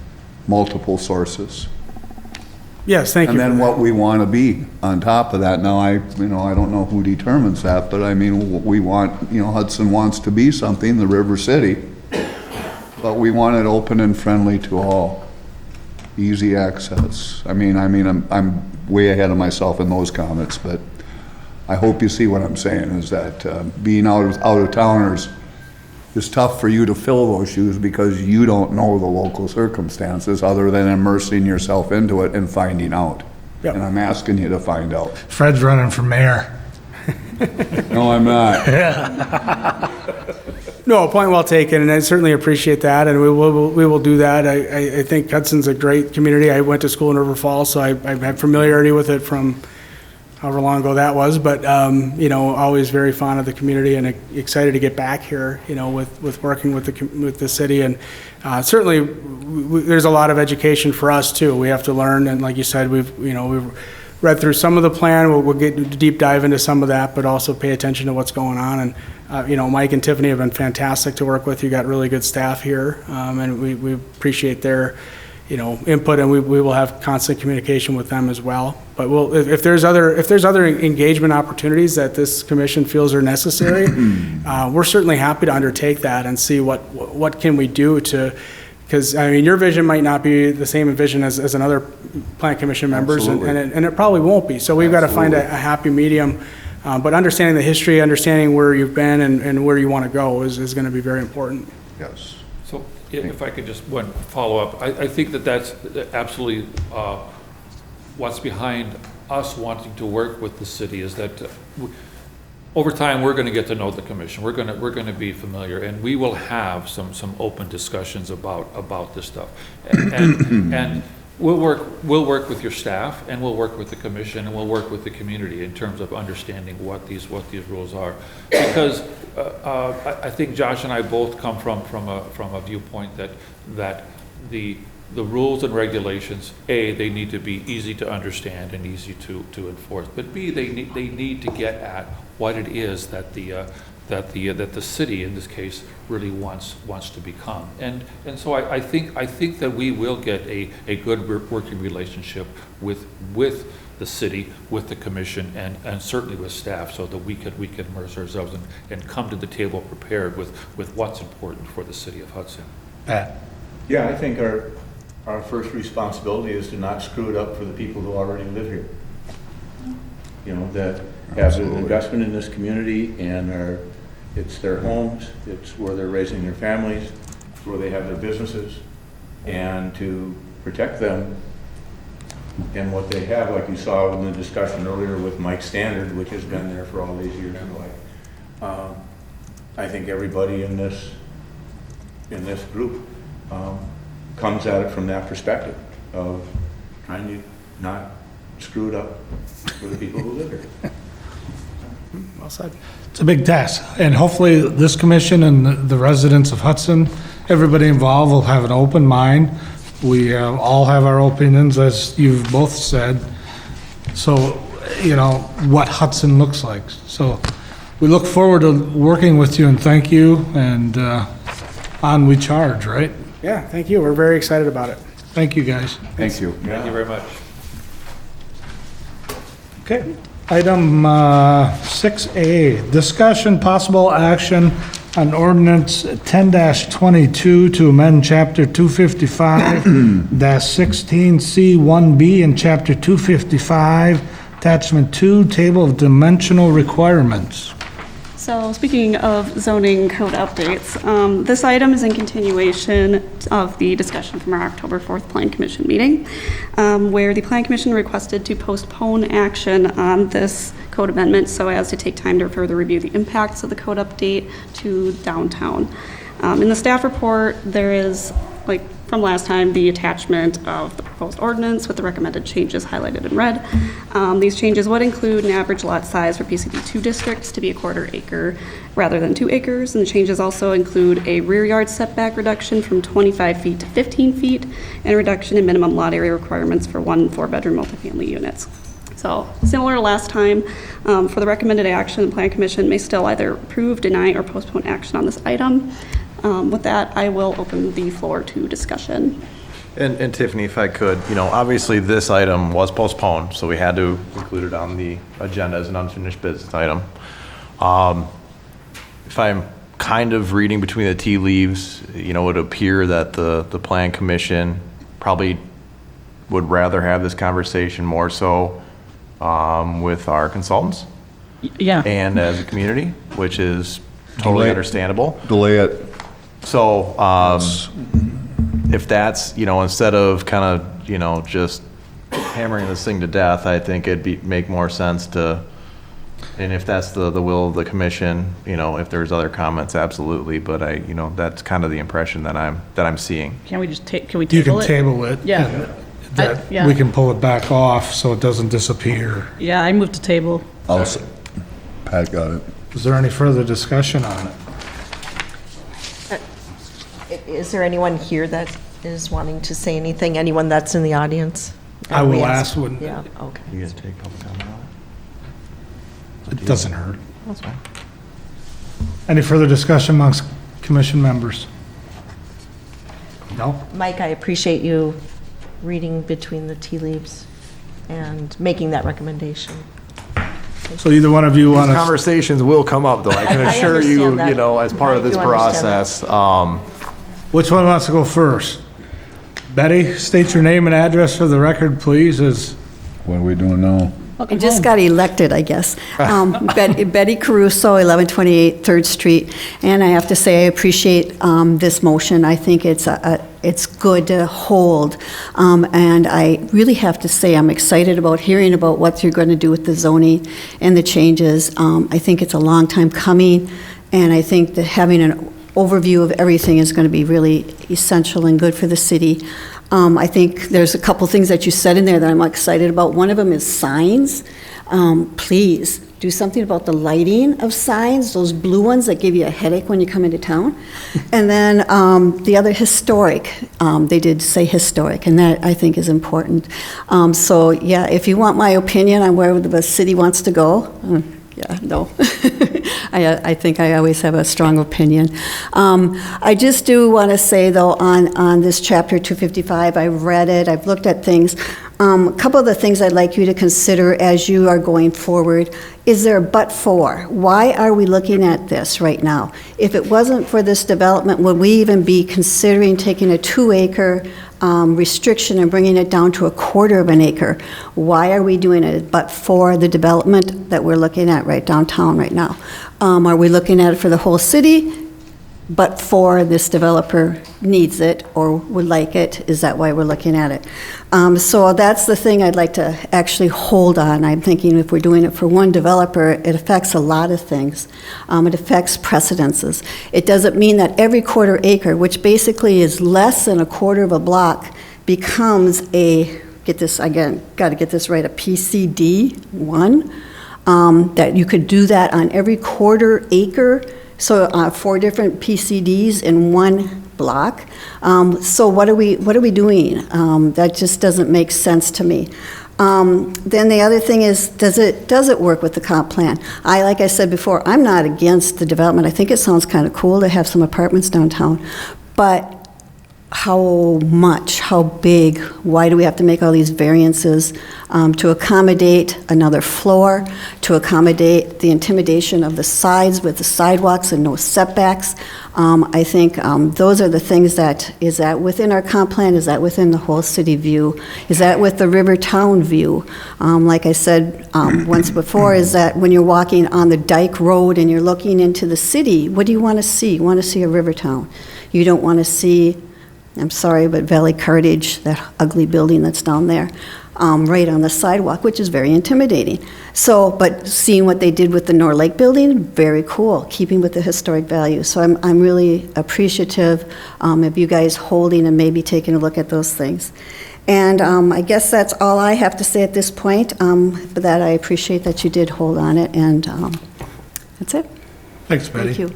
multiple sources. Yes, thank you. And then what we want to be on top of that. Now, I don't know who determines that, but I mean, we want, Hudson wants to be something, the River City, but we want it open and friendly to all. Easy access. I'm way ahead of myself in those comments, but I hope you see what I'm saying, is that being out of towners, it's tough for you to fill those shoes because you don't know the local circumstances other than immersing yourself into it and finding out. Yep. And I'm asking you to find out. Fred's running for mayor. No, I'm not. No, point well taken, and I certainly appreciate that, and we will do that. I think Hudson's a great community. I went to school in River Falls, so I have familiarity with it from however long ago that was, but, always very fond of the community and excited to get back here, with working with the city. And certainly, there's a lot of education for us, too. We have to learn, and like you said, we've read through some of the plan. We'll get a deep dive into some of that, but also pay attention to what's going on. And, Mike and Tiffany have been fantastic to work with. You got really good staff here, and we appreciate their input, and we will have constant communication with them as well. But if there's other engagement opportunities that this commission feels are necessary, we're certainly happy to undertake that and see what can we do to, because your vision might not be the same vision as another plan commission members, and it probably won't be. So we've got to find a happy medium. But understanding the history, understanding where you've been and where you want to go is going to be very important. Yes. So if I could just one follow-up, I think that's absolutely what's behind us wanting to work with the city is that over time, we're going to get to know the commission. We're going to be familiar, and we will have some open discussions about this stuff. And we'll work with your staff, and we'll work with the commission, and we'll work with the community in terms of understanding what these rules are. Because I think Josh and I both come from a viewpoint that the rules and regulations, A, they need to be easy to understand and easy to enforce, but B, they need to get at what it is that the city in this case really wants to become. And so I think that we will get a good working relationship with the city, with the commission, and certainly with staff, so that we can immerse ourselves and come to the table prepared with what's important for the city of Hudson. Pat? Yeah, I think our first responsibility is to not screw it up for the people who already live here. That have an investment in this community and are It's their homes, it's where they're raising their families, it's where they have their businesses, and to protect them and what they have, like you saw in the discussion earlier with Mike Standard, which has been there for all these years. I think everybody in this group comes at it from that perspective of trying to not screw it up for the people who live here. Well said. It's a big task, and hopefully this commission and the residents of Hudson, everybody involved will have an open mind. We all have our opinions, as you've both said. So, you know, what Hudson looks like. So we look forward to working with you, and thank you, and on we charge, right? Yeah, thank you. We're very excited about it. Thank you, guys. Thank you. Thank you very much. Okay. Item 6A, discussion possible action on ordinance 10-22 to amend Chapter 255-16C1B and Chapter 255, Attachment 2, Table of Dimensional Requirements. So speaking of zoning code updates, this item is in continuation of the discussion from our October 4th Plan Commission meeting, where the Plan Commission requested to postpone action on this code amendment so as to take time to further review the impacts of the code update to downtown. In the staff report, there is, like from last time, the attachment of the proposed ordinance with the recommended changes highlighted in red. These changes would include an average lot size for PCD2 districts to be 1/4 acre rather than 2 acres. And the changes also include a rear yard setback reduction from 25 feet to 15 feet and a reduction in minimum lot area requirements for 1 4-bedroom multifamily units. So similar to last time, for the recommended action, the Plan Commission may still either approve, deny, or postpone action on this item. With that, I will open the floor to discussion. And Tiffany, if I could, you know, obviously this item was postponed, so we had to include it on the agenda as an unfinished business item. If I'm kind of reading between the tea leaves, you know, it would appear that the Plan Commission probably would rather have this conversation more so with our consultants Yeah. and as a community, which is totally understandable. Delay it. So, if that's, you know, instead of kind of, you know, just hammering this thing to death, I think it'd make more sense to, and if that's the will of the commission, you know, if there's other comments, absolutely, but you know, that's kind of the impression that I'm seeing. Can we just can we You table can it? table it. Yeah. and that Yeah. We can pull it back off so it doesn't disappear. Yeah, I moved to table. Pat got it. Is there any further discussion on it? Is there anyone here that is wanting to say anything? Anyone that's in the audience? I will We ask when, Yeah, okay. You guys take public comment on it doesn't hurt. it? That's fine. Any further discussion amongst commission members? No? Mike, I appreciate you reading between the tea leaves and making that recommendation. So either one of you want to, Conversations will come up, though, I can I assure you, understand that. you know, as part of I this do understand process. which one wants to go first? Betty, state your name and address for the record, please, as What are we doing now? I just got elected, I guess. Betty Caruso, 1128 3rd Street, and I have to say I appreciate this motion. I think it's good to hold, and I really have to say I'm excited about hearing about what you're going to do with the zoning and the changes. I think it's a long time coming, and I think that having an overview of everything is going to be really essential and good for the city. I think there's a couple things that you said in there that I'm excited about. One of them is signs. Please do something about the lighting of signs, those blue ones that give you a headache when you come into town. And then the other, historic. They did say historic, and that I think is important. So yeah, if you want my opinion on where the city wants to go, yeah, no. I think I always have a strong opinion. I just do want to say, though, on this chapter 255, I've read it, I've looked at things. A couple of the things I'd like you to consider as you are going forward. Is there a but for? Why are we looking at this right now? If it wasn't for this development, would we even be considering taking a 2-acre restriction and bringing it down to a 1/4 of an acre? Why are we doing it but for the development that we're looking at right downtown right now? Are we looking at it for the whole city? But for this developer needs it or would like it, is that why we're looking at it? So that's the thing I'd like to actually hold on. I'm thinking if we're doing it for one developer, it affects a lot of things. It affects precedences. It doesn't mean that every 1/4 acre, which basically is less than a 1/4 of a block, becomes a, get this again, got to get this right, a PCD1, that you could do that on every 1/4 acre. So 4 different PCDs in one block. So what are we doing? That just doesn't make sense to me. Then the other thing is, does it work with the comp plan? Like I said before, I'm not against the development. I think it sounds kind of cool to have some apartments downtown, but how much, how big, why do we have to make all these variances to accommodate another floor, to accommodate the intimidation of the sides with the sidewalks and no setbacks? I think those are the things that, is that within our comp plan? Is that within the whole city view? Is that with the Rivertown view? Like I said once before, is that when you're walking on the Dyke Road and you're looking into the city, what do you want to see? You want to see a Rivertown. You don't want to see, I'm sorry, but Valley Cartage, that ugly building that's down there, right on the sidewalk, which is very intimidating. So, but seeing what they did with the North Lake building, very cool, keeping with the historic value. So I'm really appreciative of you guys holding and maybe taking a look at those things. And I guess that's all I have to say at this point, but that I appreciate that you did hold on it, and that's it. Thanks, Betty. Thank you.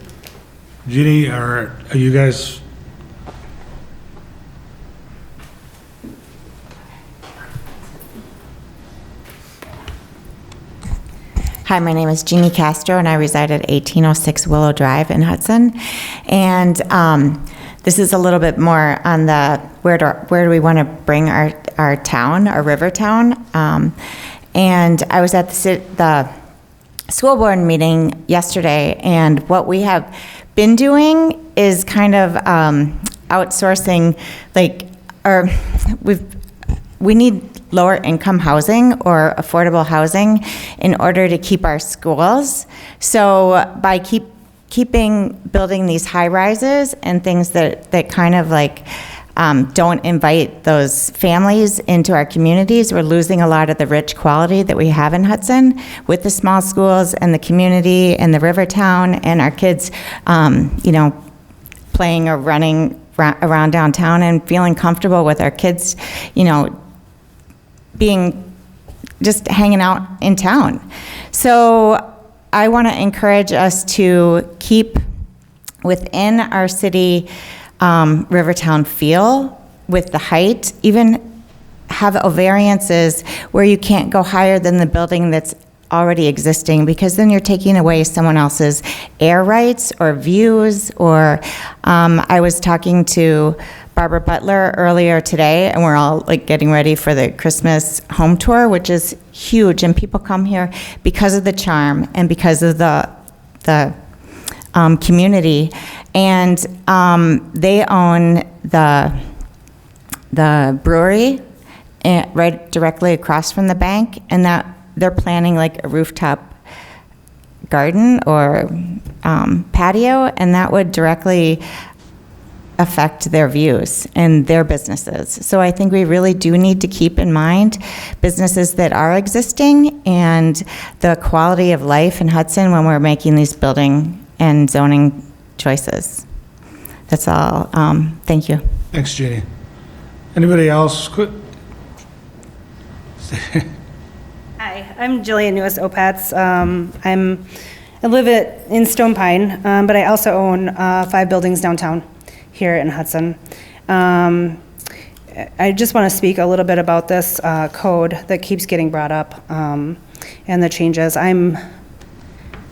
Jeannie, are you guys? Hi, my name is Jeannie Castro, and I reside at 1806 Willow Drive in Hudson. And this is a little bit more on the where do we want to bring our town, our river town. And I was at the school board meeting yesterday, and what we have been doing is kind of outsourcing, like, we need lower income housing or affordable housing in order to keep our schools. So by building these high rises and things that kind of like don't invite those families into our communities, we're losing a lot of the rich quality that we have in Hudson with the small schools and the community and the river town and our kids, playing or running around downtown and feeling comfortable with our kids, just hanging out in town. So I want to encourage us to keep within our city Rivertown feel with the height, even have variances where you can't go higher than the building that's already existing, because then you're taking away someone else's air rights or views. Or I was talking to Barbara Butler earlier today, and we're all like getting ready for the Christmas home tour, which is huge, and people come here because of the charm and because of the community. And they own the brewery right directly across from the bank, and that they're planning like a rooftop garden or patio, and that would directly affect their views and their businesses. So I think we really do need to keep in mind businesses that are existing and the quality of life in Hudson when we're making these building and zoning choices. That's all. Thank you. Thanks, Jeannie. Anybody else? Hi, I'm Jillian Newis Opatz. I live in Stone Pine, but I also own 5 buildings downtown here in Hudson. I just want to speak a little bit about this code that keeps getting brought up and the changes. I'm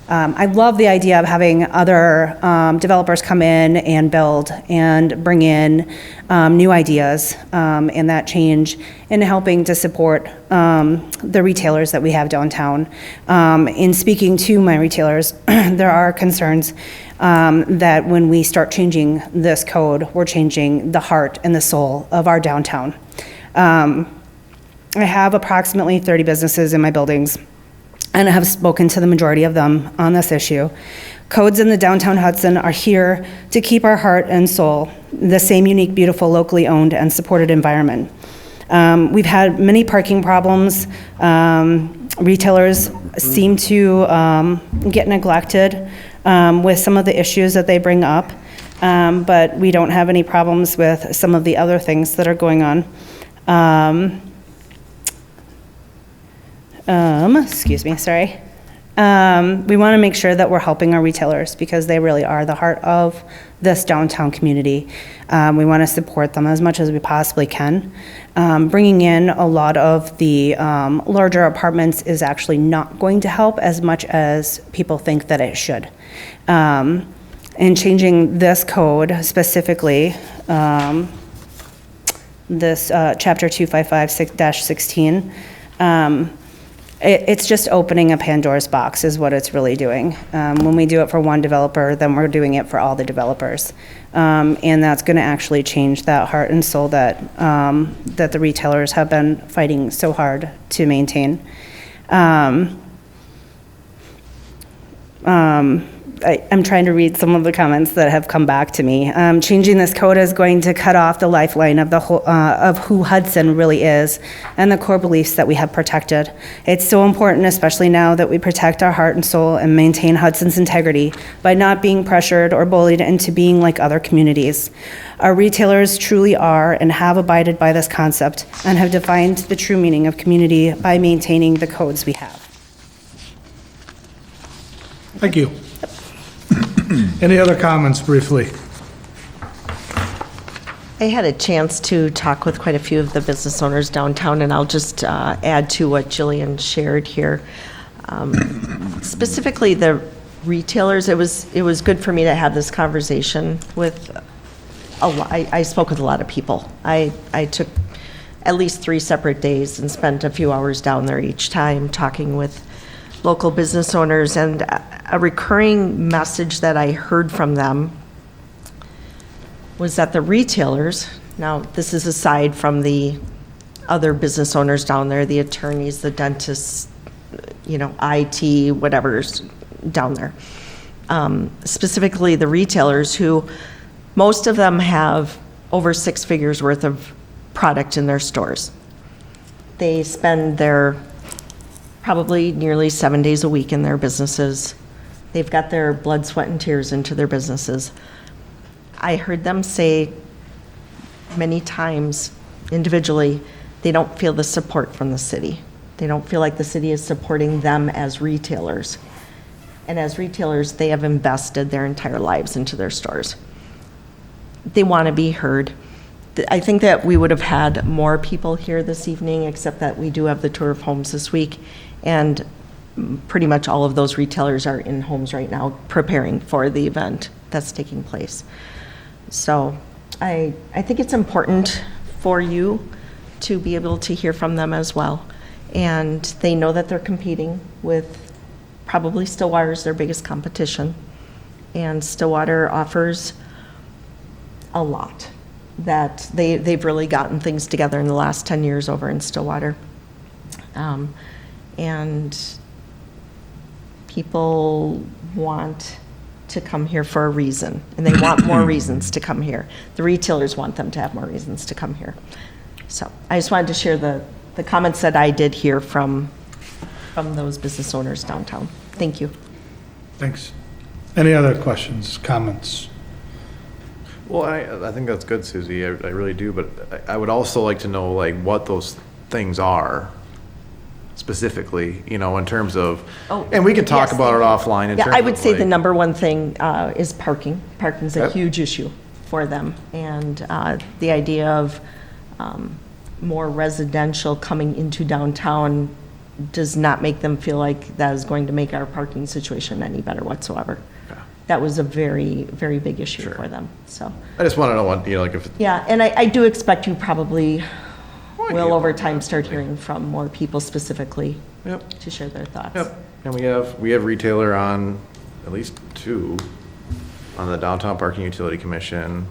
I love the idea of having other developers come in and build and bring in new ideas and that change and helping to support the retailers that we have downtown. In speaking to my retailers, there are concerns that when we start changing this code, we're changing the heart and the soul of our downtown. I have approximately 30 businesses in my buildings, and I have spoken to the majority of them on this issue. Codes in the downtown Hudson are here to keep our heart and soul, the same unique, beautiful, locally owned and supported environment. We've had many parking problems. Retailers seem to get neglected with some of the issues that they bring up, but we don't have any problems with some of the other things that are going on. Excuse me, sorry. We want to make sure that we're helping our retailers because they really are the heart of this downtown community. We want to support them as much as we possibly can. Bringing in a lot of the larger apartments is actually not going to help as much as people think that it should. And changing this code specifically, this chapter 255-16, it's just opening a Pandora's box is what it's really doing. When we do it for one developer, then we're doing it for all the developers. And that's going to actually change that heart and soul that, that the retailers have been fighting so hard to maintain. I'm trying to read some of the comments that have come back to me. Changing this code is going to cut off the lifeline of the whole, of who Hudson really is and the core beliefs that we have protected. It's so important, especially now that we protect our heart and soul and maintain Hudson's integrity by not being pressured or bullied into being like other communities. Our retailers truly are and have abided by this concept and have defined the true meaning of community by maintaining the codes we have. Thank you. Any other comments briefly? I had a chance to talk with quite a few of the business owners downtown, and I'll just add to what Jillian shared here. Specifically, the retailers, it was good for me to have this conversation with a lot. I spoke with a lot of people. I took at least 3 separate days and spent a few hours down there each time talking with local business owners, and a recurring message that I heard from them was that the retailers, now this is aside from the other business owners down there, the attorneys, the dentists, IT, whatever's down there, specifically the retailers who, most of them have over 6 figures worth of product in their stores. They spend their probably nearly 7 days a week in their businesses. They've got their blood, sweat, and tears into their businesses. I heard them say many times individually, they don't feel the support from the city. They don't feel like the city is supporting them as retailers. And as retailers, they have invested their entire lives into their stores. They want to be heard. I think that we would have had more people here this evening, except that we do have the tour of homes this week. And pretty much all of those retailers are in homes right now preparing for the event that's taking place. So I think it's important for you to be able to hear from them as well. And they know that they're competing with probably Stillwater's their biggest competition. And Stillwater offers a lot. That they've really gotten things together in the last 10 years over in Stillwater. And people want to come here for a reason, and they want more reasons to come here. The retailers want them to have more reasons to come here. So I just wanted to share the comments that I did hear from those business owners downtown. Thank you. Thanks. Any other questions, comments? Well, I think that's good, Susie. I really do. But I would also like to know, like, what those things are specifically, in terms of, and we can talk about it offline. Yeah, I would say the number one thing is parking. Parking's a huge issue for them. And the idea of more residential coming into downtown does not make them feel like that is going to make our parking situation any better whatsoever. That was a very, very big issue for them, so. I just want to know what, like if, Yeah, and I do expect you probably will over time start hearing from more people specifically to share their thoughts. and we have retailer on at least 2 on the Downtown Parking Utility Commission,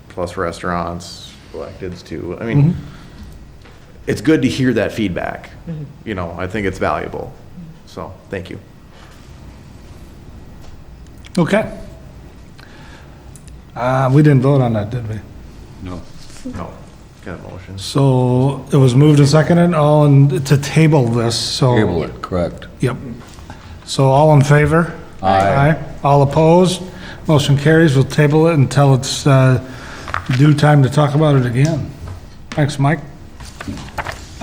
plus restaurants, electeds too. I mean, it's good to hear that feedback. I think it's valuable. So, thank you. Okay. We didn't vote on that, did we? No. No, got a motion. So it was moved and seconded, to table this, so. Table it, correct. Yep. So all in favor? Aye. All opposed? Motion carries. We'll table it until it's due time to talk about it again. Thanks, Mike.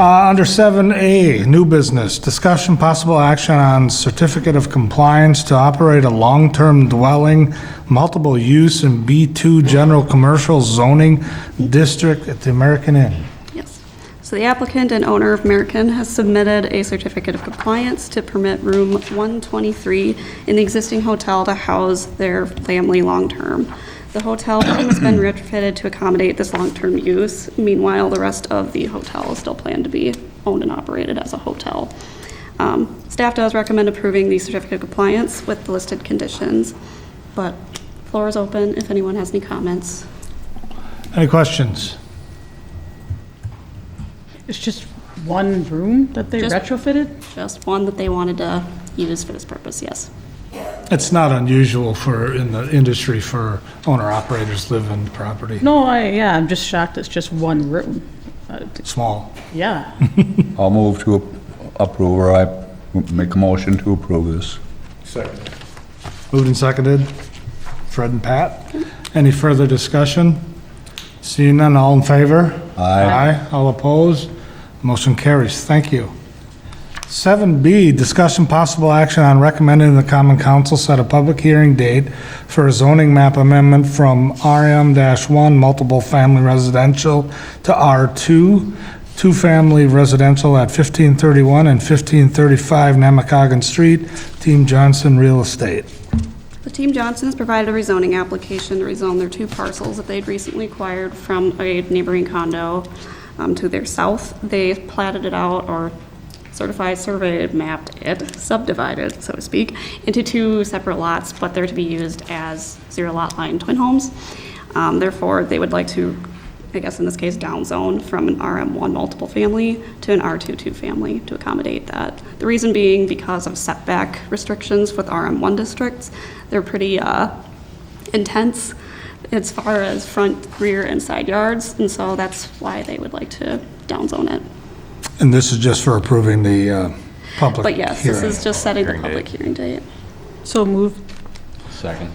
Under 7A, new business, discussion possible action on certificate of compliance to operate a long-term dwelling, multiple use in B2 general commercial zoning district at the American Inn. Yes. So the applicant and owner of American has submitted a certificate of compliance to permit room 123 in the existing hotel to house their family long-term. The hotel room has been retrofitted to accommodate this long-term use. Meanwhile, the rest of the hotel is still planned to be owned and operated as a hotel. Staff does recommend approving the certificate of compliance with the listed conditions, but floor is open if anyone has any comments. Any questions? It's just one room that they Just- retrofitted? Just one that they wanted to use for this purpose, yes. It's not unusual in the industry for owner-operators live in property, No, I'm just shocked it's just one room. small. Yeah. I'll move to approve, or I make a motion to approve this. Second. Moved and seconded. Fred and Pat. Any further discussion? Seeing none, all in favor? Aye. All opposed? Motion carries. Thank you. 7B, discussion possible action on recommending the common council set a public hearing date for a zoning map amendment from RM-1 multiple family residential to R2, two-family residential at 1531 and 1535 Namacoggin Street, Team Johnson Real Estate. The Team Johnson has provided a rezoning application to rezone their 2 parcels that they'd recently acquired from a neighboring condo to their south. They platted it out, or certified surveyed, mapped it, subdivided, so to speak, into 2 separate lots, but they're to be used as 0 lot line twin homes. Therefore, they would like to, I guess in this case, downzone from an RM1 multiple family to an R2 two-family to accommodate that. The reason being because of setback restrictions with RM1 districts. They're pretty intense as far as front, rear, and side yards, and so that's why they would like to downzone it. And this is just for approving the public But yes, hearing. this is just setting the public hearing date. So moved. Second.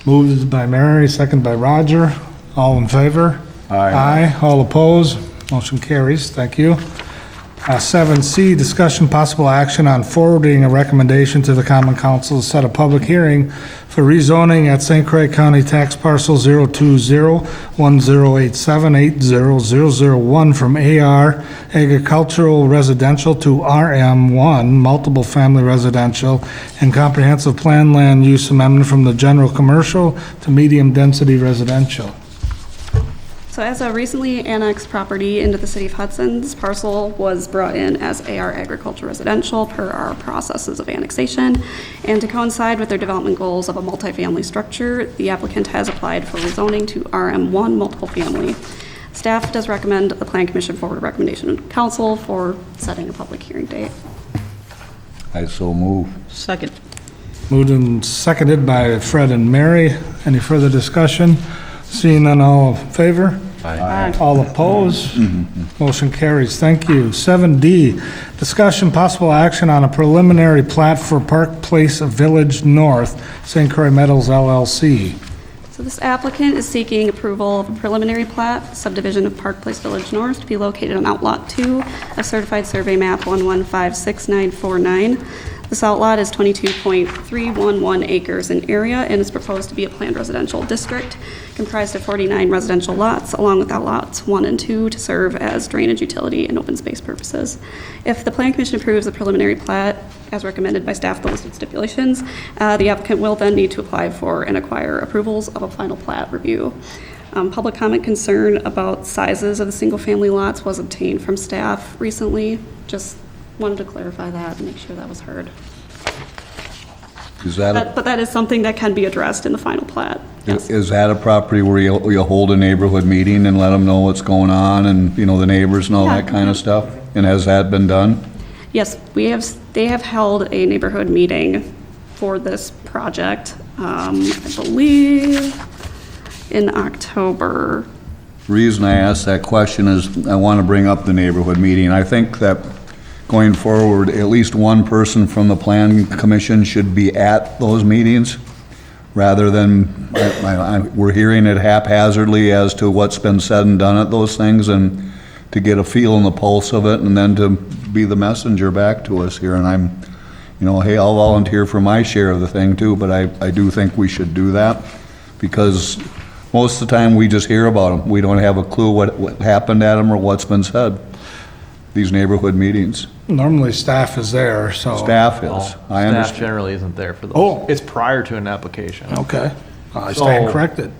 Moved by Mary, second by Roger. All in favor? Aye. All opposed? Motion carries. Thank you. 7C, discussion possible action on forwarding a recommendation to the Common Council to set a public hearing for rezoning at St. Croix County Tax Parcel 020-1087-80001 from AR Agricultural Residential to RM1 Multiple Family Residential and Comprehensive Plan Land Use Amendment from the General Commercial to Medium Density Residential. So as a recently annexed property into the city of Hudson, this parcel was brought in as AR Agriculture Residential per our processes of annexation. And to coincide with their development goals of a multifamily structure, the applicant has applied for rezoning to RM1 multiple family. Staff does recommend the Plan Commission forward a recommendation to council for setting a public hearing date. I so move. Second. Moved and seconded by Fred and Mary. Any further discussion? Seeing none, all in favor? Aye. All opposed? Motion carries. Thank you. 7D, discussion possible action on a preliminary plat for Park Place Village North, St. Croix Meadows LLC. So this applicant is seeking approval of a preliminary plat, subdivision of Park Place Village North, to be located on Outlot 2 of Certified Survey Map 1156949. This outlot is 22.311 acres in area and is proposed to be a planned residential district comprised of 49 residential lots, along with outlots 1 and 2 to serve as drainage, utility, and open space purposes. If the Plan Commission approves the preliminary plat as recommended by staff, the listed stipulations, the applicant will then need to apply for and acquire approvals of a final plat review. Public comment concern about sizes of the single-family lots was obtained from staff recently. Just wanted to clarify that and make sure that was heard. Is that, But that is something that can be addressed in the final plat. Yes. is that a property where you hold a neighborhood meeting and let them know what's going on and, the neighbors and all that kind of stuff? And has that been done? Yes, they have held a neighborhood meeting for this project, I believe in October. The reason I ask that question is I want to bring up the neighborhood meeting. I think that going forward, at least one person from the Plan Commission should be at those meetings, rather than, we're hearing it haphazardly as to what's been said and done at those things, and to get a feel and the pulse of it, and then to be the messenger back to us here. And I'm, hey, I'll volunteer for my share of the thing too, but I do think we should do that, because most of the time we just hear about them. We don't have a clue what happened at them or what's been said, these neighborhood meetings. Normally, staff is there, so. Staff No, is, I Staff understand. generally isn't there for those. Oh. It's prior to an application. Okay. I stand So- corrected.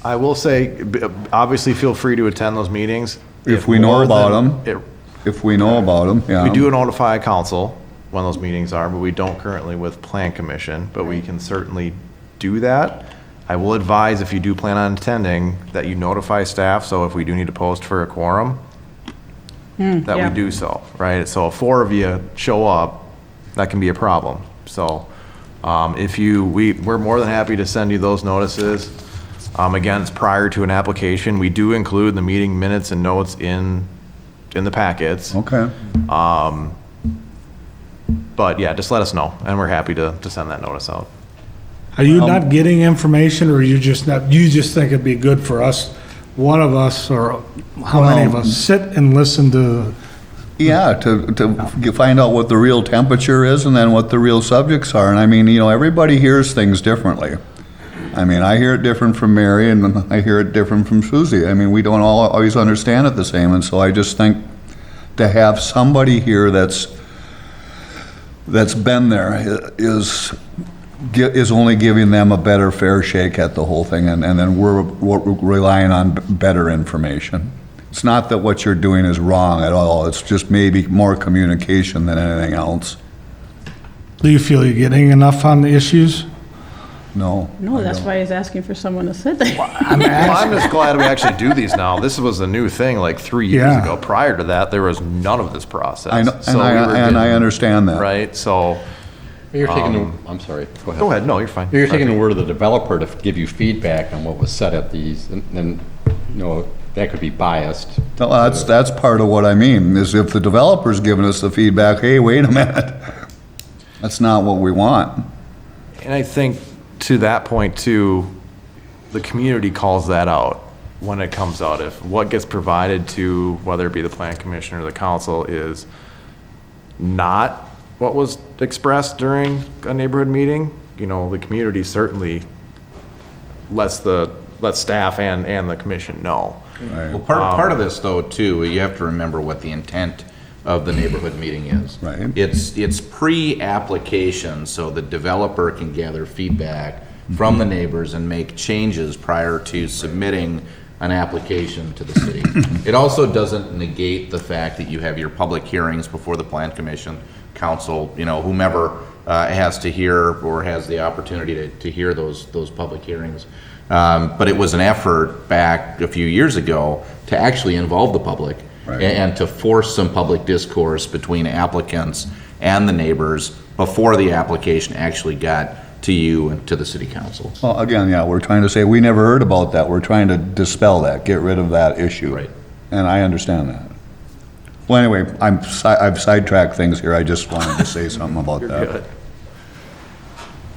I will say, obviously, feel free to attend those meetings. If we know more about than- them. If we know about them, yeah. We do notify council when those meetings are, but we don't currently with Plan Commission, but we can certainly do that. I will advise, if you do plan on attending, that you notify staff, so if we do need to post for a quorum, that yeah. we do so, right? So if 4 of you show up, that can be a problem. So we're more than happy to send you those notices. Again, it's prior to an application. We do include the meeting minutes and notes in the packets. Okay. But yeah, just let us know, and we're happy to send that notice out. Are you not getting information, or you just think it'd be good for us, one of us, or how many of us, sit and listen to? Yeah, to find out what the real temperature is and then what the real subjects are. And I mean, everybody hears things differently. I mean, I hear it different from Mary and I hear it different from Susie. I mean, we don't all always understand it the same. And so I just think to have somebody here that's been there is only giving them a better fair shake at the whole thing. And then we're relying on better information. It's not that what you're doing is wrong at all. It's just maybe more communication than anything else. Do you feel you're getting enough on the issues? No. No, that's why he's asking for someone to sit there. I'm just glad we actually do these now. This was a new thing like 3 years Yeah. ago. Prior to that, there was none of this process. I know, So we were and I getting- understand that. Right, so, You're taking, I'm sorry, go ahead. go ahead, no, you're fine. You're taking the word of the developer to give you feedback on what was said at these, and then, that could be biased. No, that's part of what I mean, is if the developer's giving us the feedback, hey, wait a minute, that's not what we want. And I think to that point too, the community calls that out when it comes out. If what gets provided to, whether it be the Plan Commission or the council, is not what was expressed during a neighborhood meeting, the community certainly lets staff and the commission know. Right. Well, part of this though, too, you have to remember what the intent of the neighborhood meeting is. Right. It's pre-application, so the developer can gather feedback from the neighbors and make changes prior to submitting an application to the city. It also doesn't negate the fact that you have your public hearings before the Plan Commission, council, whomever has to hear or has the opportunity to hear those public hearings. But it was an effort back a few years ago to actually involve the public. Right. And to force some public discourse between applicants and the neighbors before the application actually got to you and to the city council. Well, again, yeah, we're trying to say, we never heard about that. We're trying to dispel that, get rid of that issue. Right. And I understand that. Well, anyway, I've sidetracked things here. I just wanted to say something about that. Good.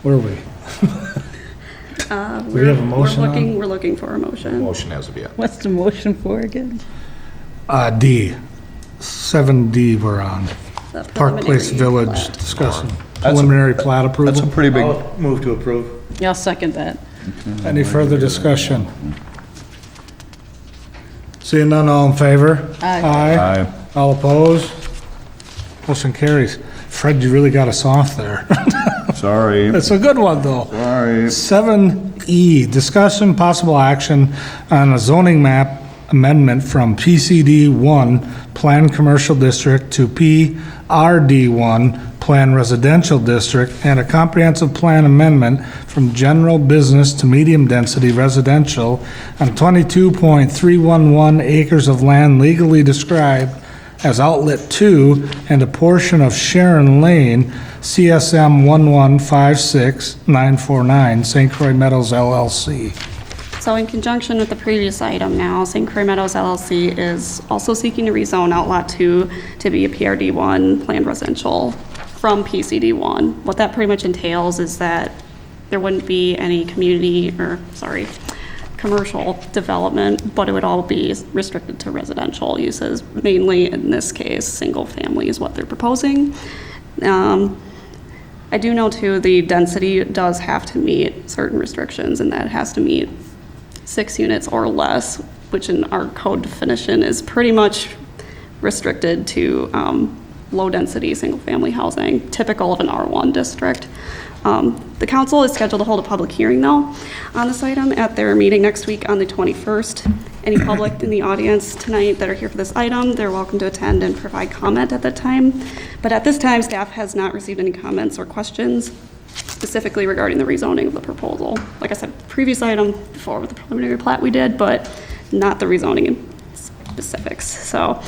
Where are we? We have a motion on? We're looking for a motion. Motion has to be it. What's the motion for again? D, 7D we're on. the Park Place preliminary Village, plat. discussing preliminary plat That's approval. a pretty big, I'll move to approve. Yeah, I'll second that. Any further discussion? Seeing none, all in favor? Aye. Aye. All opposed? Motion carries. Fred, you really got us off there. sorry, It's a good one, though. sorry. 7E, discussion possible action on a zoning map amendment from PCD 1 Planned Commercial District to PRD 1 Planned Residential District, and a comprehensive plan amendment from general business to medium density residential on 22.311 acres of land legally described as Outlet 2 and a portion of Sharon Lane, CSM 1156949, St. Croix Meadows LLC. So in conjunction with the previous item now, St. Croix Meadows LLC is also seeking to rezone Outlot 2 to be a PRD 1 planned residential from PCD 1. What that pretty much entails is that there wouldn't be any commercial development, but it would all be restricted to residential uses, mainly in this case, single family is what they're proposing. I do know too, the density does have to meet certain restrictions, and that has to meet 6 units or less, which in our code definition is pretty much restricted to low-density, single-family housing, typical of an R1 district. The council is scheduled to hold a public hearing, though, on this item at their meeting next week on the 21st. Any public in the audience tonight that are here for this item, they're welcome to attend and provide comment at that time. But at this time, staff has not received any comments or questions specifically regarding the rezoning of the proposal. Like I said, previous item before with the preliminary plat we did, but not the rezoning in specifics. So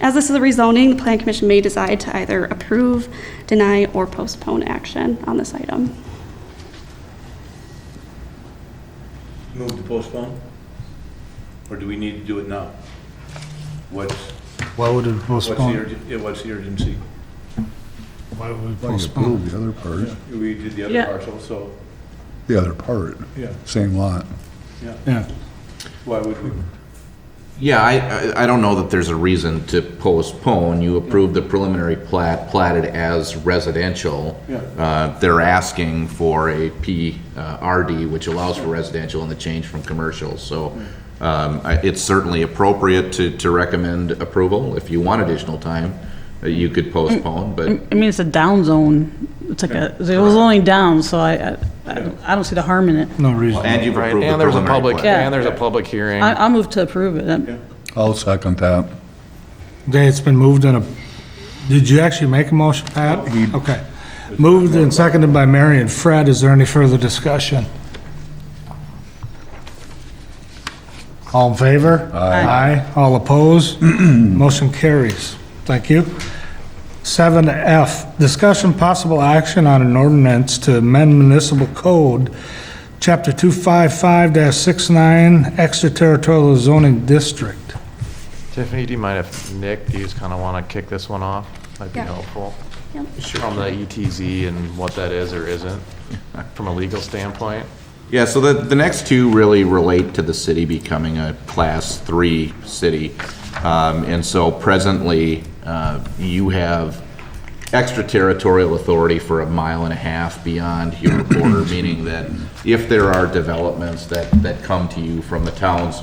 as this is a rezoning, the Plan Commission may decide to either approve, deny, or postpone action on this item. Move to postpone? Or do we need to do it now? What's Why would it the postpone? what's the urgency? Why would we Well, you postpone? approved the other part, We did the other Yeah. parcel, so, the other part, yeah, same lot. Yeah. why would we? Yeah, I don't know that there's a reason to postpone. You approved the preliminary plat, platted as residential. Yeah. They're asking for a PRD, which allows for residential and the change from commercial. So it's certainly appropriate to recommend approval. If you want additional time, you could postpone, but I mean, it's a down zone. It's like it was only down, so I don't see the harm in it. No reason. and you've Right, approved the and there's a preliminary public, plat. Yeah. and there's a public hearing. I'll move to approve it. I'll second that. Okay, it's been moved in a, did you actually make a motion, Pat? Okay. Moved and seconded by Mary and Fred. Is there any further discussion? All in favor? Aye. All opposed? Motion carries. Thank you. 7F, discussion possible action on an ordinance to amend municipal code, chapter 255-69, extraterritorial zoning district. Tiffany, do you mind if Nick, do you just kind of want to kick this one off? Might be Yeah. helpful. Yep. From the ETZ and what that is or isn't, from a legal standpoint. Yeah, so the next two really relate to the city becoming a Class 3 city. And so presently, you have extraterritorial authority for 1.5 miles beyond your border, meaning that if there are developments that come to you from the towns,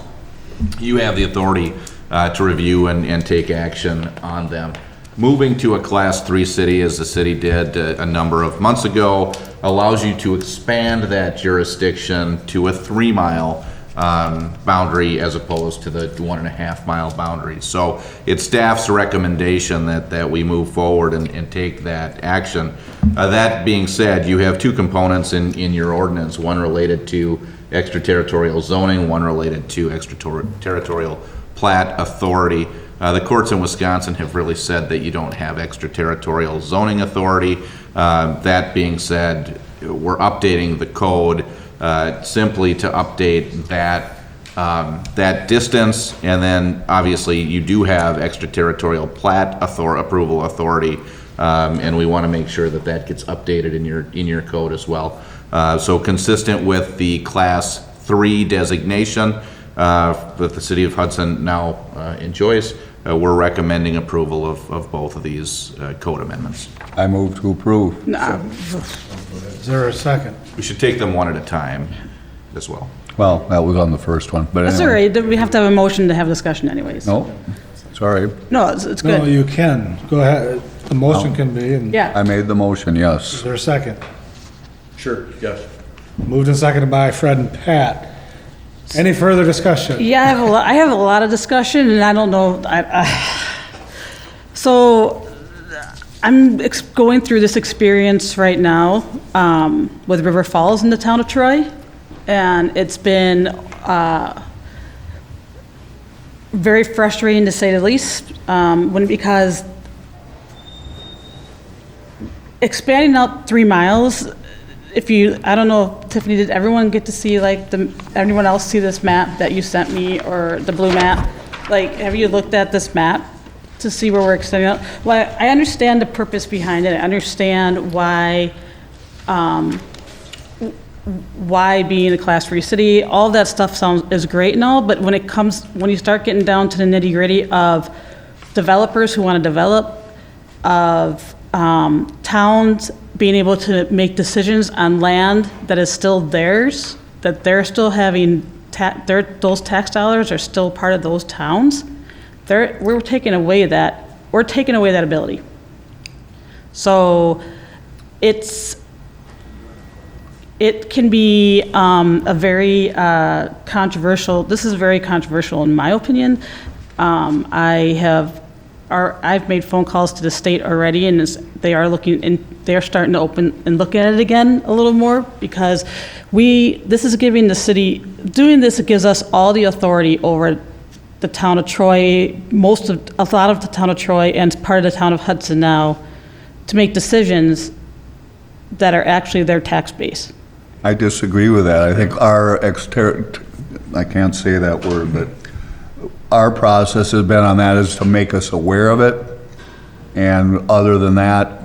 you have the authority to review and take action on them. Moving to a Class 3 city, as the city did a number of months ago, allows you to expand that jurisdiction to a 3-mile boundary as opposed to the 1.5-mile boundary. So it's staff's recommendation that we move forward and take that action. That being said, you have two components in your ordinance, one related to extraterritorial zoning, one related to extraterritorial plat authority. The courts in Wisconsin have really said that you don't have extraterritorial zoning authority. That being said, we're updating the code simply to update that distance, and then obviously you do have extraterritorial plat approval authority, and we want to make sure that gets updated in your code as well. So consistent with the Class 3 designation, that the city of Hudson now enjoys, we're recommending approval of both of these code amendments. I move to approve. Is there a second? We should take them one at a time as well. Well, that was on the first one, but That's all anyway. right, we have to have a motion to have discussion anyways. No, sorry. No, it's No, good. you can. Go ahead. The motion can be, and Yeah. I made the motion, is yes. there a second? Sure, yes. Moved and seconded by Fred and Pat. Any further discussion? Yeah, I have a lot of discussion, and I don't know, so I'm going through this experience right now with River Falls in the town of Troy, and it's been very frustrating to say the least, because expanding out 3 miles, I don't know, Tiffany, did everyone get to see, like, anyone else see this map that you sent me, or the blue map? Like, have you looked at this map to see where we're extending out? Well, I understand the purpose behind it. I understand why being a Class 3 city, all that stuff is great and all, but when you start getting down to the nitty gritty of developers who want to develop, of towns being able to make decisions on land that is still theirs, that they're still having, those tax dollars are still part of those towns, we're taking away that ability. So it can be a very controversial, this is very controversial in my opinion. I've made phone calls to the state already, and they are starting to open and look at it again a little more, because this is giving the city, doing this, it gives us all the authority over the town of Troy, a lot of the town of Troy and part of the town of Hudson now, to make decisions that are actually their tax base. I disagree with that. I think I can't say that word, but our process has been on that is to make us aware of it. And other than that,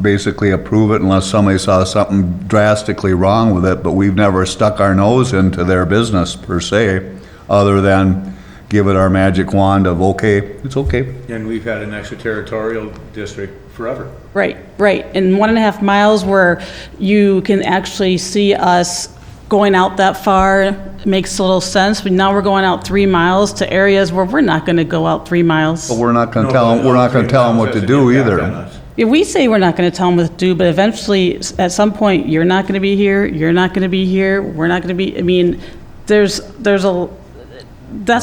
basically approve it unless somebody saw something drastically wrong with it. But we've never stuck our nose into their business per se, other than give it our magic wand of, okay, it's okay. And we've had an extraterritorial district forever. Right. And 1.5 miles where you can actually see us going out that far makes a little sense, but now we're going out 3 miles to areas where we're not going to go out 3 miles. But we're not going to tell them what to do either. Yeah, we say we're not going to tell them what to do, but eventually, at some point, you're not going to be here, you're not going to be here, we're not going to be, I mean, that's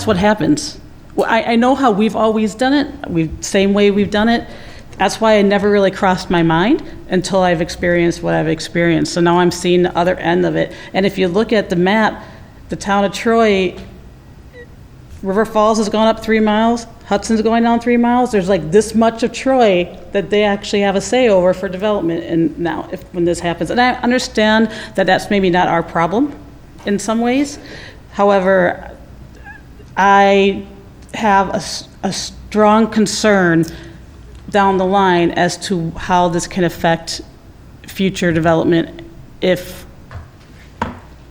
what happens. Well, I know how we've always done it, same way we've done it. That's why it never really crossed my mind until I've experienced what I've experienced. So now I'm seeing the other end of it. And if you look at the map, the town of Troy, River Falls has gone up 3 miles, Hudson's going down 3 miles. There's like this much of Troy that they actually have a say over for development. And now, when this happens, and I understand that that's maybe not our problem in some ways. However, I have a strong concern down the line as to how this can affect future development if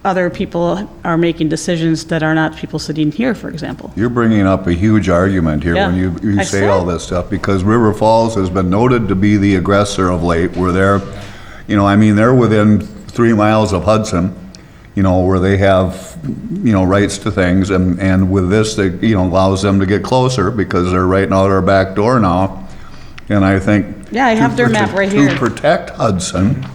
other people are making decisions that are not people sitting here, for example. You're bringing up a huge argument here when you I say said. all this stuff, because River Falls has been noted to be the aggressor of late, where they're within 3 miles of Hudson, where they have, rights to things, and with this, they, allows them to get closer because they're right out our back door now. And I think. Yeah, I have their map right here. To protect Hudson,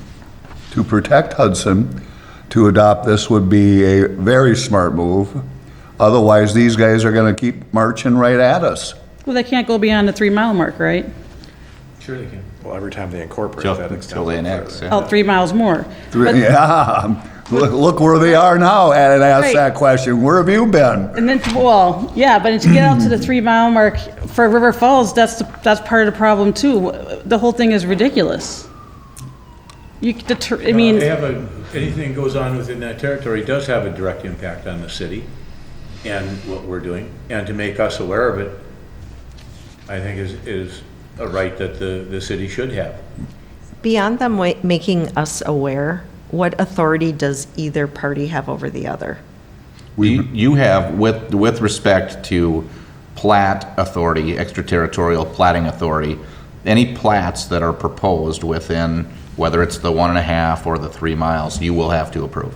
to adopt this would be a very smart move. Otherwise, these guys are gonna keep marching right at us. Well, they can't go beyond the 3 mile mark, right? Sure they can. Well, every time they incorporate that extent. Until they annex, yeah. Out 3 miles more. But- Yeah, look where they are now, and ask Right. that question, where have you been? And then, well, yeah, but to get out to the 3 mile mark for River Falls, that's part of the problem too. The whole thing is ridiculous. Anything goes on within that territory does have a direct impact on the city and what we're doing. And to make us aware of it, I think is a right that the city should have. Beyond them making us aware, what authority does either party have over the other? You have, with respect to plat authority, extraterritorial platting authority, any plats that are proposed within, whether it's the 1.5 or the 3 miles, you will have to approve.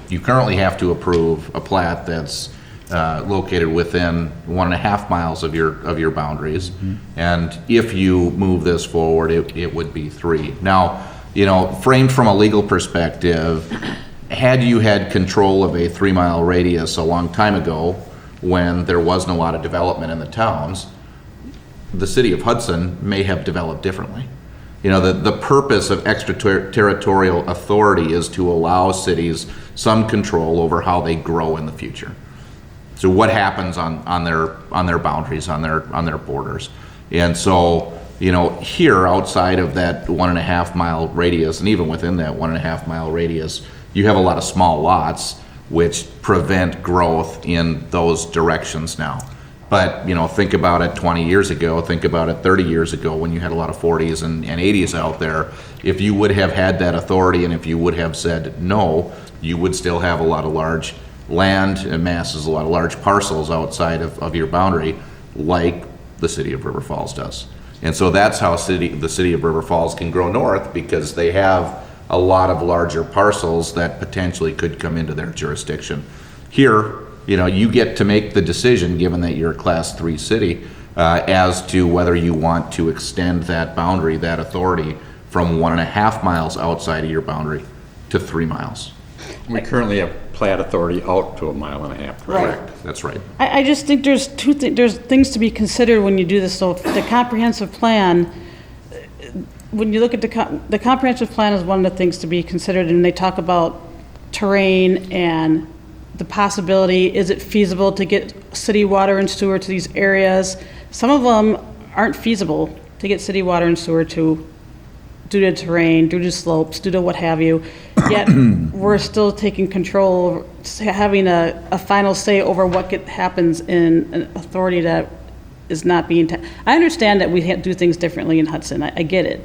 You currently have to approve a plat that's located within 1.5 miles of your boundaries. And if you move this forward, it would be 3. Now, framed from a legal perspective, had you had control of a 3-mile radius a long time ago, when there wasn't a lot of development in the towns, the city of Hudson may have developed differently. The purpose of extraterritorial authority is to allow cities some control over how they grow in the future. So what happens on their boundaries, on their borders. And so, here outside of that 1.5 mile radius, and even within that 1.5 mile radius, you have a lot of small lots which prevent growth in those directions now. But, think about it 20 years ago, think about it 30 years ago when you had a lot of 40s and 80s out there. If you would have had that authority and if you would have said no, you would still have a lot of large land and masses, a lot of large parcels outside of your boundary, like the city of River Falls does. And so that's how the city of River Falls can grow north, because they have a lot of larger parcels that potentially could come into their jurisdiction. Here, you get to make the decision, given that you're a Class 3 city, as to whether you want to extend that boundary, that authority, from 1.5 miles outside of your boundary to 3 miles. We currently have plat authority out to 1.5 miles. Correct. That's right. I just think there's there's things to be considered when you do this. So the comprehensive plan, when you look at the comprehensive plan is one of the things to be considered, and they talk about terrain and the possibility, is it feasible to get city water and sewer to these areas? Some of them aren't feasible to get city water and sewer to, due to terrain, due to slopes, due to what have you. Yet we're still taking control, having a final say over what happens in an authority that is not being. I understand that we do things differently in Hudson. I get it.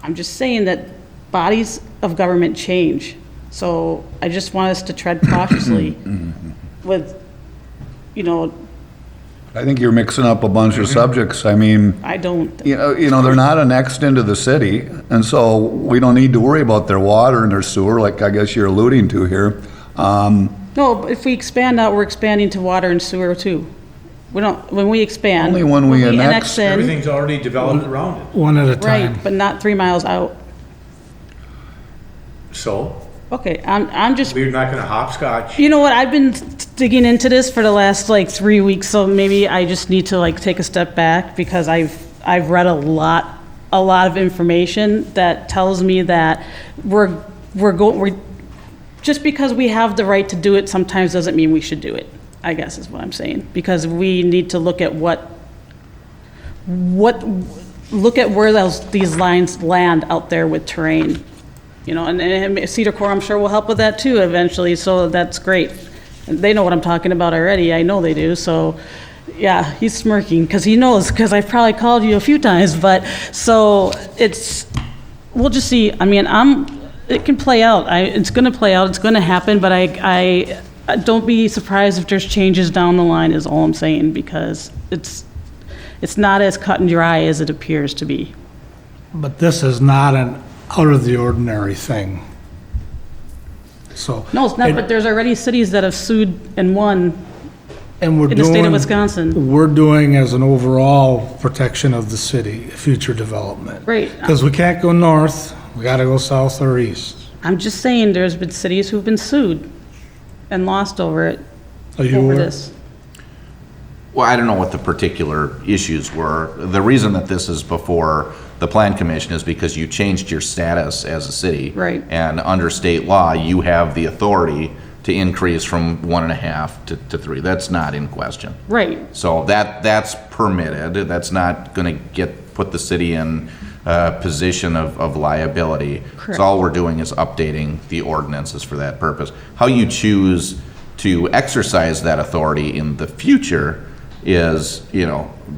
I'm just saying that bodies of government change. So I just want us to tread cautiously with, I think you're mixing up a bunch of subjects. I mean, I don't. they're not annexed into the city, and so we don't need to worry about their water and their sewer, like I guess you're alluding to here. No, but if we expand out, we're expanding to water and sewer too. We don't, when we expand. Only when we annex. in. Everything's already developed around it. One at a time. Right, but not 3 miles out. So, Okay, I'm just, we're not gonna hopscotch. you know what, I've been digging into this for the last 3 weeks, so maybe I just need to take a step back, because I've read a lot of information that tells me that we're just because we have the right to do it sometimes doesn't mean we should do it, I guess is what I'm saying, because we need to look at look at where these lines land out there with terrain. And Cedar Core, I'm sure, will help with that too eventually, so that's great. They know what I'm talking about already, I know they do, so, yeah, he's smirking, because he knows, because I've probably called you a few times, but, so, we'll just see. I mean, it can play out, it's gonna play out, it's gonna happen, but I don't be surprised if there's changes down the line, is all I'm saying, because it's not as cut and dry as it appears to be. But this is not an out of the ordinary thing. So. No, it's not, but there's already cities that have sued and won And we're in the state of doing- Wisconsin. We're doing as an overall protection of the city, future development. Right. Because we can't go north, we gotta go south or east. I'm just saying, there's been cities who've been sued and lost over it, Are you over aware? this. Well, I don't know what the particular issues were. The reason that this is before the Plan Commission is because you changed your status as a city. Right. And under state law, you have the authority to increase from 1.5 to 3. That's not in question. Right. So that's permitted. That's not going to put the city in a position of liability. Correct. So all we're doing is updating the ordinances for that purpose. How you choose to exercise that authority in the future is,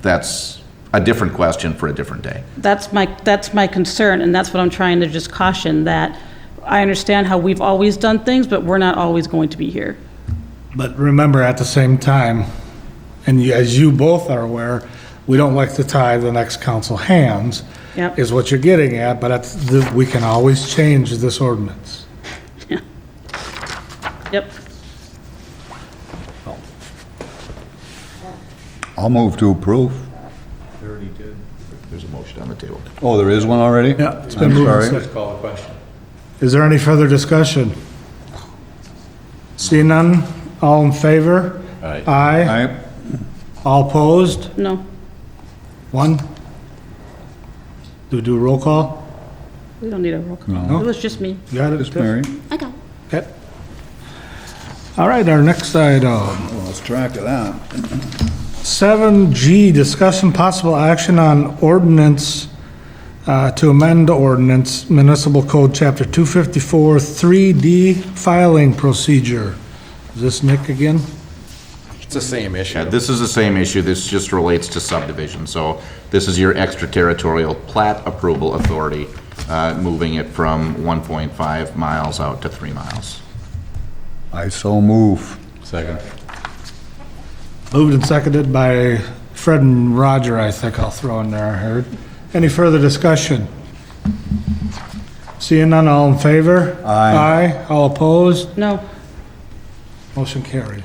that's a different question for a different day. That's my concern, and that's what I'm trying to just caution, that I understand how we've always done things, but we're not always going to be here. But remember, at the same time, and as you both are aware, we don't like to tie the next council hands. Yep. Is what you're getting at, but we can always change this ordinance. Yep. I'll move to approve. They already did. There's a motion on the table. Oh, there is one already? Yeah, it's been I'm moved and sorry. seconded. Just call the question. Is there any further discussion? See none, all in favor? Aye. Aye. Aye. All opposed? No, One? Do we do a roll call? we don't need a roll call. No. It was just me. Got it? Just Mary. I got it. Okay. All right, our next item. Lost track of that. 7G, discussion possible action on ordinance to amend ordinance municipal code chapter 254 3D filing procedure. Is this Nick again? It's the same issue. Yeah, this is the same issue, this just relates to subdivision. So this is your extraterritorial plat approval authority, moving it from 1.5 miles out to 3 miles. I so move. Second. Moved and seconded by Fred and Roger, I think I'll throw in there, I heard. Any further discussion? Seeing none, all in favor? Aye. Aye, all opposed? No, Motion carries.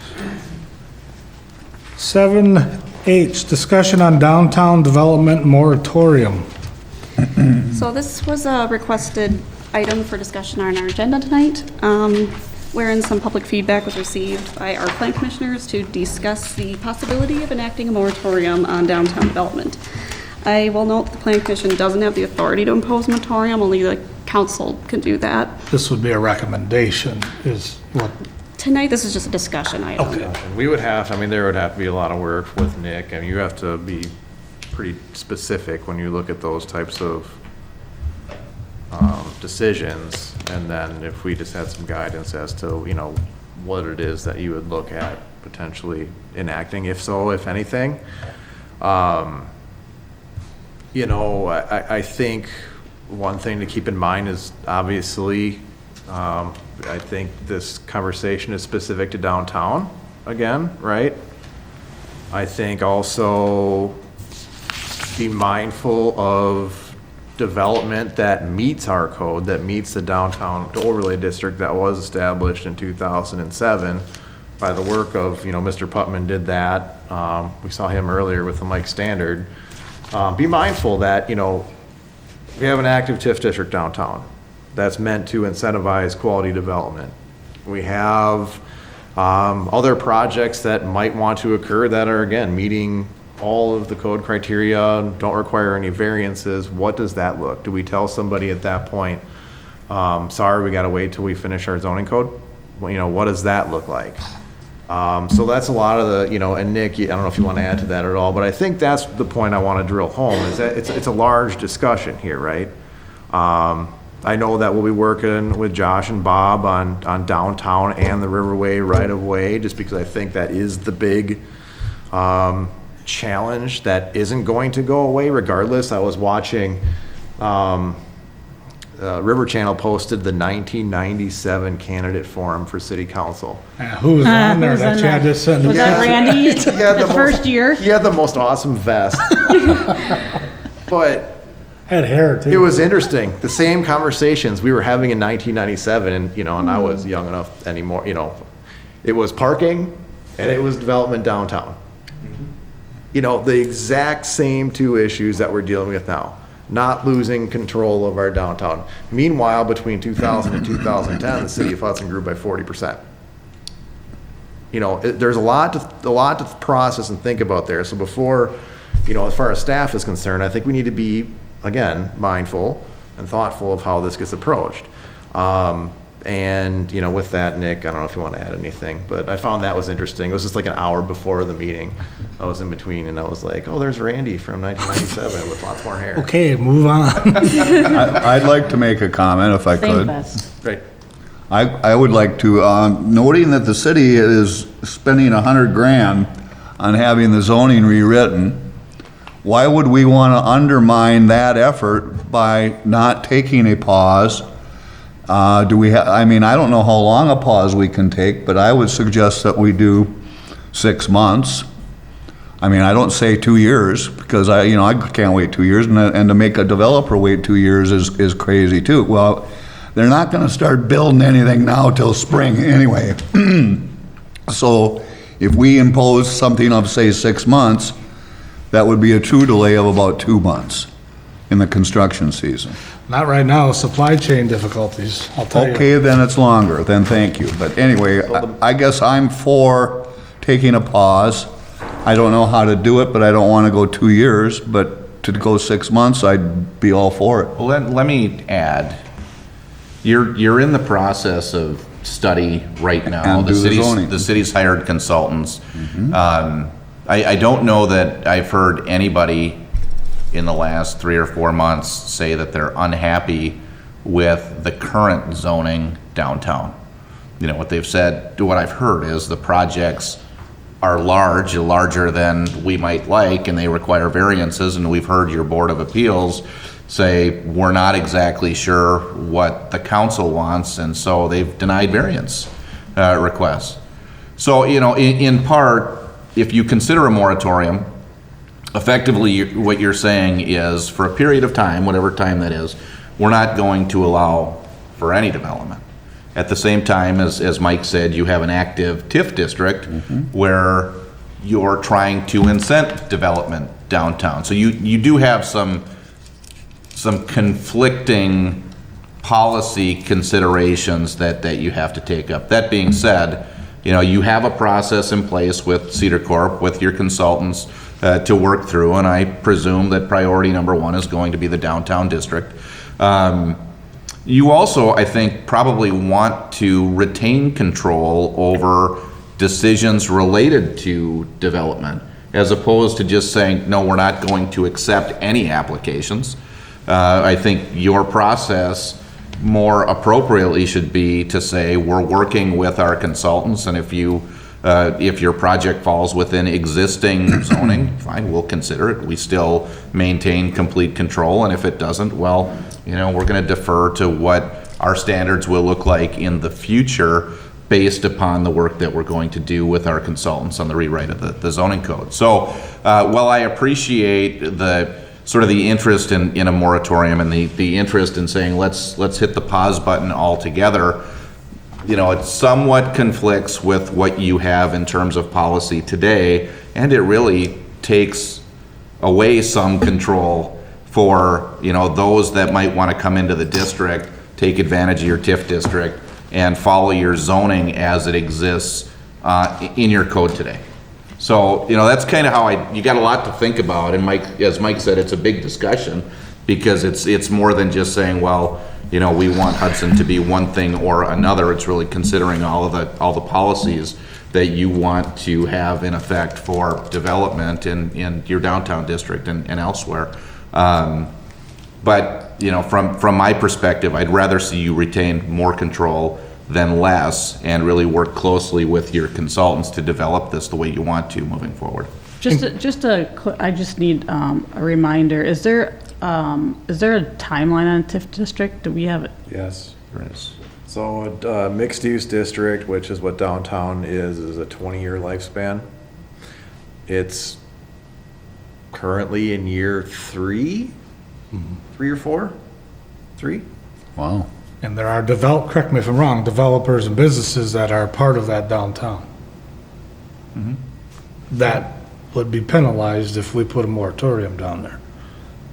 7H, discussion on downtown development moratorium. So this was a requested item for discussion on our agenda tonight, wherein some public feedback was received by our plan commissioners to discuss the possibility of enacting a moratorium on downtown development. I will note the plan commission doesn't have the authority to impose moratorium, only the council can do that. This would be a recommendation, is what, Tonight, this is just a discussion item. We would have, I mean, there would have to be a lot of work with Nick, and you have to be pretty specific when you look at those types of decisions. And then if we just had some guidance as to, you know, what it is that you would look at potentially enacting, if so, if anything. You know, I think one thing to keep in mind is obviously, I think this conversation is specific to downtown again, right? I think also be mindful of development that meets our code, that meets the downtown overlay district that was established in 2007 by the work of, you know, Mr. Putman did that. We saw him earlier with the Mike Standard. Be mindful that, you know, we have an active TIF district downtown that's meant to incentivize quality development. We have other projects that might want to occur that are, again, meeting all of the code criteria, don't require any variances. What does that look? Do we tell somebody at that point, sorry, we gotta wait till we finish our zoning code? Well, you know, what does that look like? So that's a lot of the, you know, and Nick, I don't know if you want to add to that at all, but I think that's the point I want to drill home, is that it's a large discussion here, right? I know that we'll be working with Josh and Bob on downtown and the Riverway right-of-way, just because I think that is the big challenge that isn't going to go away regardless. I was watching, River Channel posted the 1997 candidate forum for city council. who was on there who's that on you had that? to send? Was that Randy? The first year? He had the most awesome vest. But Had hair too. it was interesting. The same conversations we were having in 1997, and, you know, and I was young enough anymore, you know, it was parking and it was development downtown. You know, the exact same two issues that we're dealing with now. Not losing control of our downtown. Meanwhile, between 2000 and 2010, the city of Hudson grew by 40%. You know, there's a lot to process and think about there. So before, you know, as far as staff is concerned, I think we need to be, again, mindful and thoughtful of how this gets approached. And, you know, with that, Nick, I don't know if you want to add anything, but I found that was interesting. It was just like an hour before the meeting. I was in between, and I was like, oh, there's Randy from 1997 with lots more hair. Okay, move on. I'd like to make a comment if I Same could. best. Right. I would like to, noting that the city is spending 100 grand on having the zoning rewritten, why would we want to undermine that effort by not taking a pause Do we I mean, I don't know how long a pause we can take, but I would suggest that we do 6 months. I mean, I don't say 2 years, because I can't wait 2 years, and to make a developer wait 2 years is crazy too. Well, they're not gonna start building anything now till spring anyway. So if we impose something of, say, 6 months, that would be a true delay of about 2 months in the construction season. Not right now, supply chain difficulties, I'll tell you. Okay, then it's longer, then thank you. But anyway, I guess I'm for taking a pause. I don't know how to do it, but I don't want to go 2 years, but to go 6 months, I'd be all for it. Well, let me add, you're in the process of study right now. And do the zoning. The city's hired consultants. I don't know that I've heard anybody in the last 3 or 4 months say that they're unhappy with the current zoning downtown. You know, what they've said, what I've heard is the projects are larger than we might like, and they require variances, and we've heard your Board of Appeals say, we're not exactly sure what the council wants, and so they've denied variance requests. So, you know, in part, if you consider a moratorium, effectively what you're saying is, for a period of time, whatever time that is, we're not going to allow for any development. At the same time, as Mike said, you have an active TIF district where you're trying to incent development downtown. So you do have some conflicting policy considerations that you have to take up. That being said, you know, you have a process in place with Cedar Corp, with your consultants to work through, and I presume that priority number 1 is going to be the downtown district. You also, I think, probably want to retain control over decisions related to development, as opposed to just saying, no, we're not going to accept any applications. I think your process more appropriately should be to say, we're working with our consultants, and if your project falls within existing zoning, fine, we'll consider it. We still maintain complete control, and if it doesn't, well, you know, we're gonna defer to what our standards will look like in the future based upon the work that we're going to do with our consultants on the rewrite of the zoning code. So, while I appreciate the sort of the interest in a moratorium and the interest in saying, let's hit the pause button altogether, you know, it somewhat conflicts with what you have in terms of policy today, and it really takes away some control for, you know, those that might want to come into the district, take advantage of your TIF district, and follow your zoning as it exists in your code today. So, you know, that's kind of how you got a lot to think about, and Mike, as Mike said, it's a big discussion, because it's more than just saying, well, you know, we want Hudson to be one thing or another. It's really considering all the policies that you want to have in effect for development in your downtown district and elsewhere. But, you know, from my perspective, I'd rather see you retain more control than less, and really work closely with your consultants to develop this the way you want to moving forward. I just need a reminder. Is there a timeline on TIF district? Do we have it? Yes, there is. So a mixed-use district, which is what downtown is a 20-year lifespan. It's currently in year 3, 3 or 4, 3. Wow. And there are correct me if I'm wrong, developers and businesses that are part of that downtown. That would be penalized if we put a moratorium down there.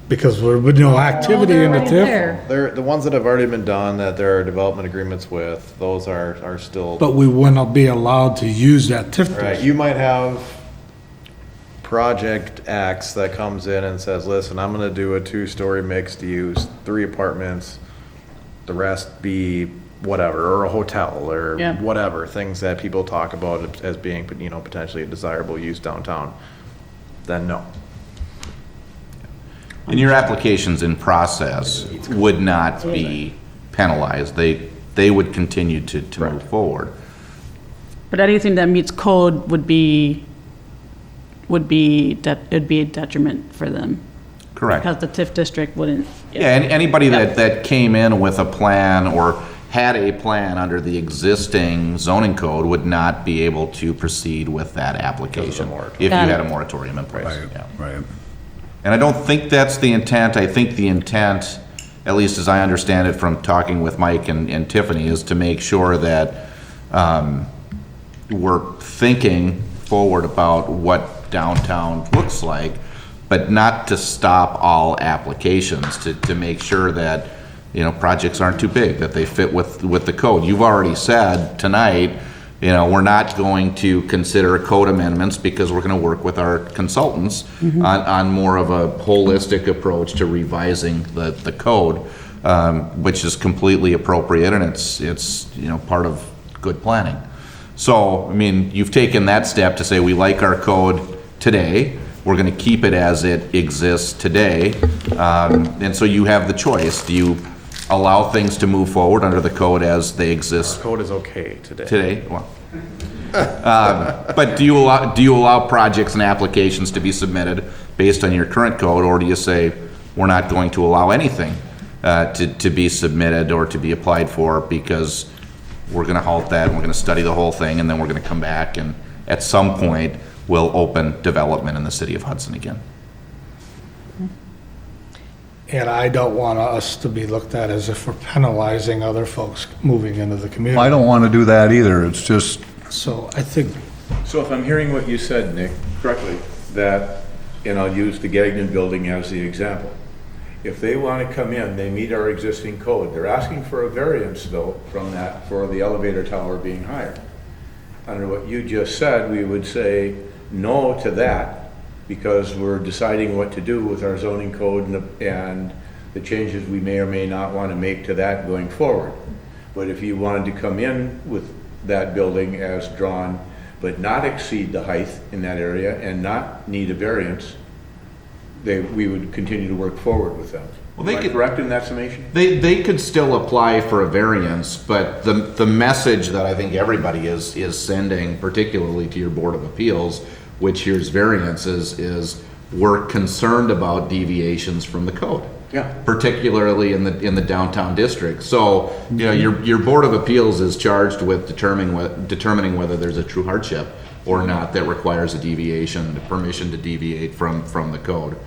Because there would be no activity in the TIF. They're the ones that have already been done, that there are development agreements with, those are still. But we wouldn't be allowed to use that TIF Right, district. you might have Project X that comes in and says, listen, I'm gonna do a 2-story mixed use, 3 apartments, the rest be whatever, or a hotel, or Yeah. whatever, things that people talk about as being, you know, potentially a desirable use downtown, then no. And your applications in process would not be penalized. They would continue to move forward. But anything that meets code would be a detriment for them. Correct. Because the TIF district wouldn't. Yeah, and anybody that came in with a plan or had a plan under the existing zoning code would not be able to proceed with that application if you Got it. had a moratorium in place. Yeah. Right. And I don't think that's the intent. I think the intent, at least as I understand it from talking with Mike and Tiffany, is to make sure that we're thinking forward about what downtown looks like, but not to stop all applications, to make sure that, projects aren't too big, that they fit with the code. You've already said tonight, we're not going to consider code amendments because we're going to work with our consultants on more of a holistic approach to revising the code, which is completely appropriate, and it's part of good planning. So, you've taken that step to say we like our code today, we're going to keep it as it exists today, and so you have the choice. Do you allow things to move forward under the code as they exist? Code is okay today. Today, well. But do you allow projects and applications to be submitted based on your current code, or do you say, we're not going to allow anything to be submitted or to be applied for because we're going to halt that and we're going to study the whole thing and then we're going to come back and at some point we'll open development in the city of Hudson again? And I don't want us to be looked at as if we're penalizing other folks moving into the community. I don't want to do that either. It's just, So I think, So if I'm hearing what you said, Nick, correctly, that, and I'll use the Gagnon building as the example. If they want to come in, they meet our existing code. They're asking for a variance though from that for the elevator tower being higher. Under what you just said, we would say no to that because we're deciding what to do with our zoning code and the changes we may or may not want to make to that going forward. But if you wanted to come in with that building as drawn, but not exceed the height in that area and not need a variance, we would continue to work forward with them. Well, they Am I could- correct in that summation? They could still apply for a variance, but the message that I think everybody is sending, particularly to your Board of Appeals, which here's variances, is we're concerned about deviations from the code. Yeah. Particularly in the downtown district. So, your Board of Appeals is charged with determining whether there's a true hardship or not that requires a deviation, permission to deviate from the code.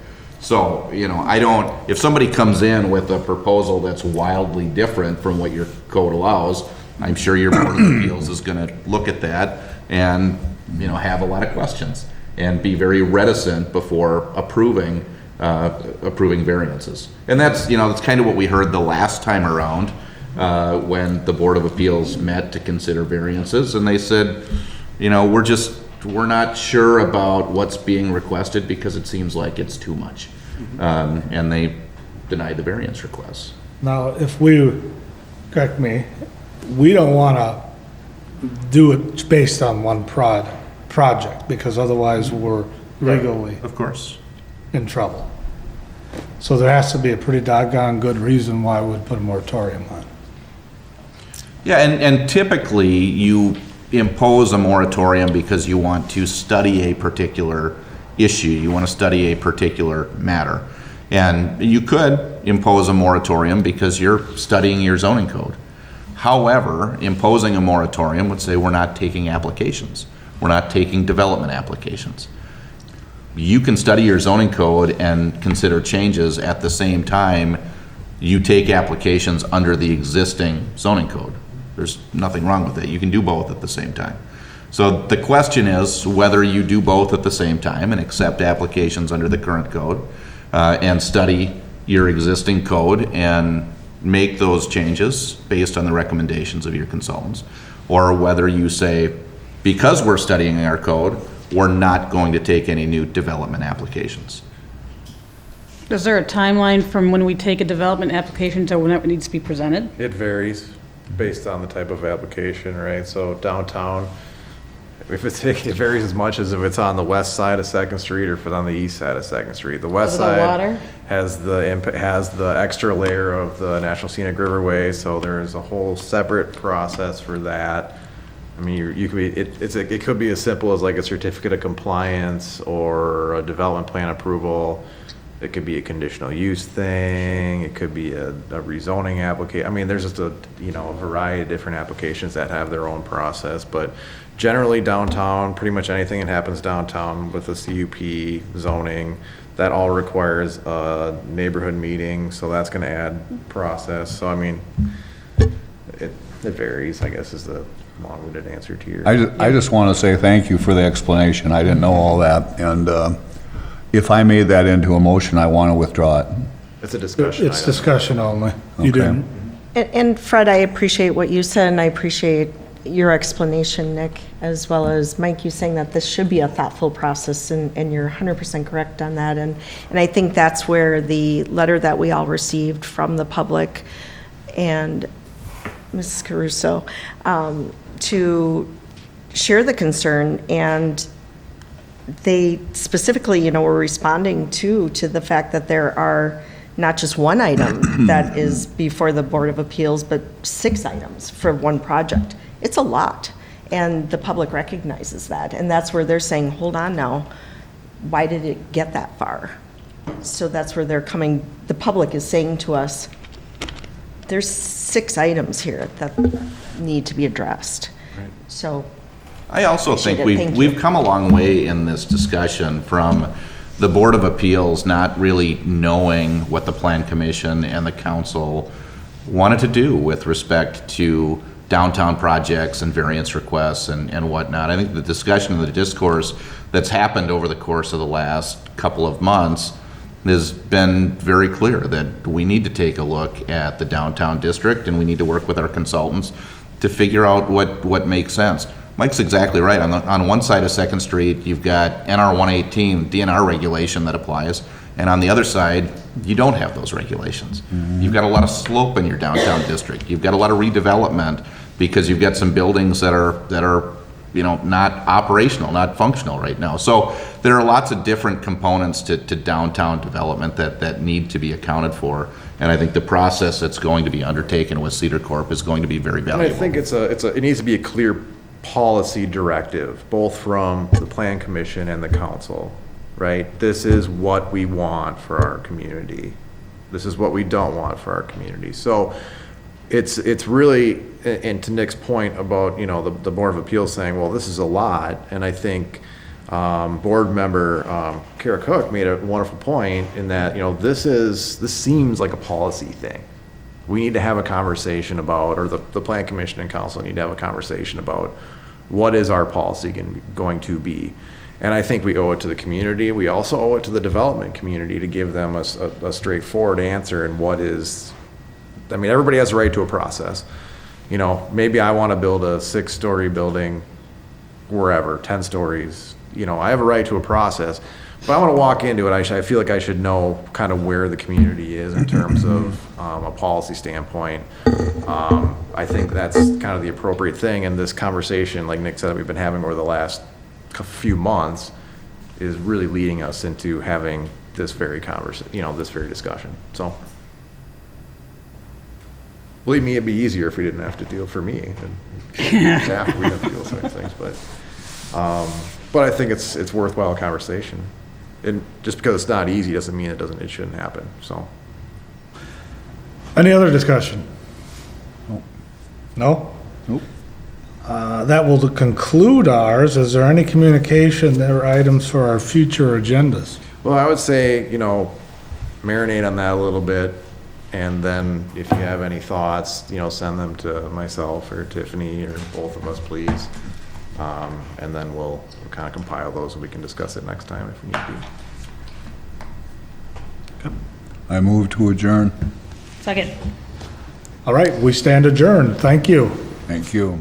So, if somebody comes in with a proposal that's wildly different from what your code allows, I'm sure your Board of Appeals is gonna look at that and, have a lot of questions and be very reticent before approving variances. And that's kind of what we heard the last time around, when the Board of Appeals met to consider variances, and they said, we're not sure about what's being requested because it seems like it's too much. And they denied the variance requests. now, if correct me, we don't want to do it based on one project, because otherwise we're legally Of course. in trouble. So there has to be a pretty doggone good reason why we'd put a moratorium on. Yeah, and typically you impose a moratorium because you want to study a particular issue, you want to study a particular matter. And you could impose a moratorium because you're studying your zoning code. However, imposing a moratorium would say we're not taking applications. We're not taking development applications. You can study your zoning code and consider changes at the same time you take applications under the existing zoning code. There's nothing wrong with it. You can do both at the same time. So the question is whether you do both at the same time and accept applications under the current code and study your existing code and make those changes based on the recommendations of your consultants, or whether you say, because we're studying our code, we're not going to take any new development applications. Is there a timeline from when we take a development application to when it needs to be presented? It varies based on the type of application, right? So downtown, it varies as much as if it's on the west side of Second Street or if it's on the east side of Second Street. The west Is it the side water? has the extra layer of the National Scenic Riverway, so there's a whole separate process for that. I mean, you could be, it could be as simple as like a certificate of compliance or a development plan approval. It could be a conditional use thing, it could be a rezoning application. I mean, there's just a variety of different applications that have their own process, but generally downtown, pretty much anything that happens downtown with the CUP zoning, that all requires a neighborhood meeting, so that's gonna add process. So I mean, it varies, I guess, is the long-winded answer to your. I just want to say thank you for the explanation. I didn't know all that, and if I made that into a motion, I want to withdraw it. It's a discussion It's item. discussion only. You Okay. didn't. And Fred, I appreciate what you said, and I appreciate your explanation, Nick, as well as Mike, you saying that this should be a thoughtful process, and you're 100% correct on that. And I think that's where the letter that we all received from the public and Mrs. Caruso, to share the concern, and they specifically, were responding to the fact that there are not just one item that is before the Board of Appeals, but 6 items for one project. It's a lot, and the public recognizes that, and that's where they're saying, hold on now, why did it get that far? So that's where they're coming, the public is saying to us, there's 6 items here that need to be addressed. So I also think Appreciate it. Thank you. we've come a long way in this discussion from the Board of Appeals not really knowing what the Plan Commission and the council wanted to do with respect to downtown projects and variance requests and whatnot. I think the discussion and the discourse that's happened over the course of the last couple of months has been very clear that we need to take a look at the downtown district, and we need to work with our consultants to figure out what makes sense. Mike's exactly right. On one side of Second Street, you've got NR 118 DNR regulation that applies, and on the other side, you don't have those regulations. You've got a lot of slope in your downtown district. You've got a lot of redevelopment because you've got some buildings that are not operational, not functional right now. So there are lots of different components to downtown development that need to be accounted for. And I think the process that's going to be undertaken with Cedar Corp is going to be very And valuable. I think it needs to be a clear policy directive, both from the Plan Commission and the council, right? This is what we want for our community. This is what we don't want for our community. So it's really, and to Nick's point about, the Board of Appeals saying, well, this is a lot, and I think board member Kara Cook made a wonderful point in that, this seems like a policy thing. We need to have a conversation about, or the Plan Commission and council need to have a conversation about what is our policy going to be. And I think we owe it to the community. We also owe it to the development community to give them a straightforward answer. And everybody has a right to a process. Maybe I want to build a 6-story building wherever, 10 stories. I have a right to a process. But I want to walk into it, I feel like I should know kind of where the community is in terms of a policy standpoint. I think that's kind of the appropriate thing, and this conversation, like Nick said, we've been having over the last few months is really leading us into having this very this very discussion. So, believe me, it'd be easier if we didn't have to deal for me. And after we have to deal with certain things, but I think it's worthwhile conversation. And just because it's not easy doesn't mean it shouldn't happen, so. Any other discussion? No? Nope. That will conclude ours. Is there any communication or items for our future agendas? Well, I would say, marinate on that a little bit, and then if you have any thoughts, send them to myself or Tiffany or both of us, please. And then we'll kind of compile those and we can discuss it next time if we need to. I move to adjourn. Second. All right, we stand adjourned. Thank you. Thank you.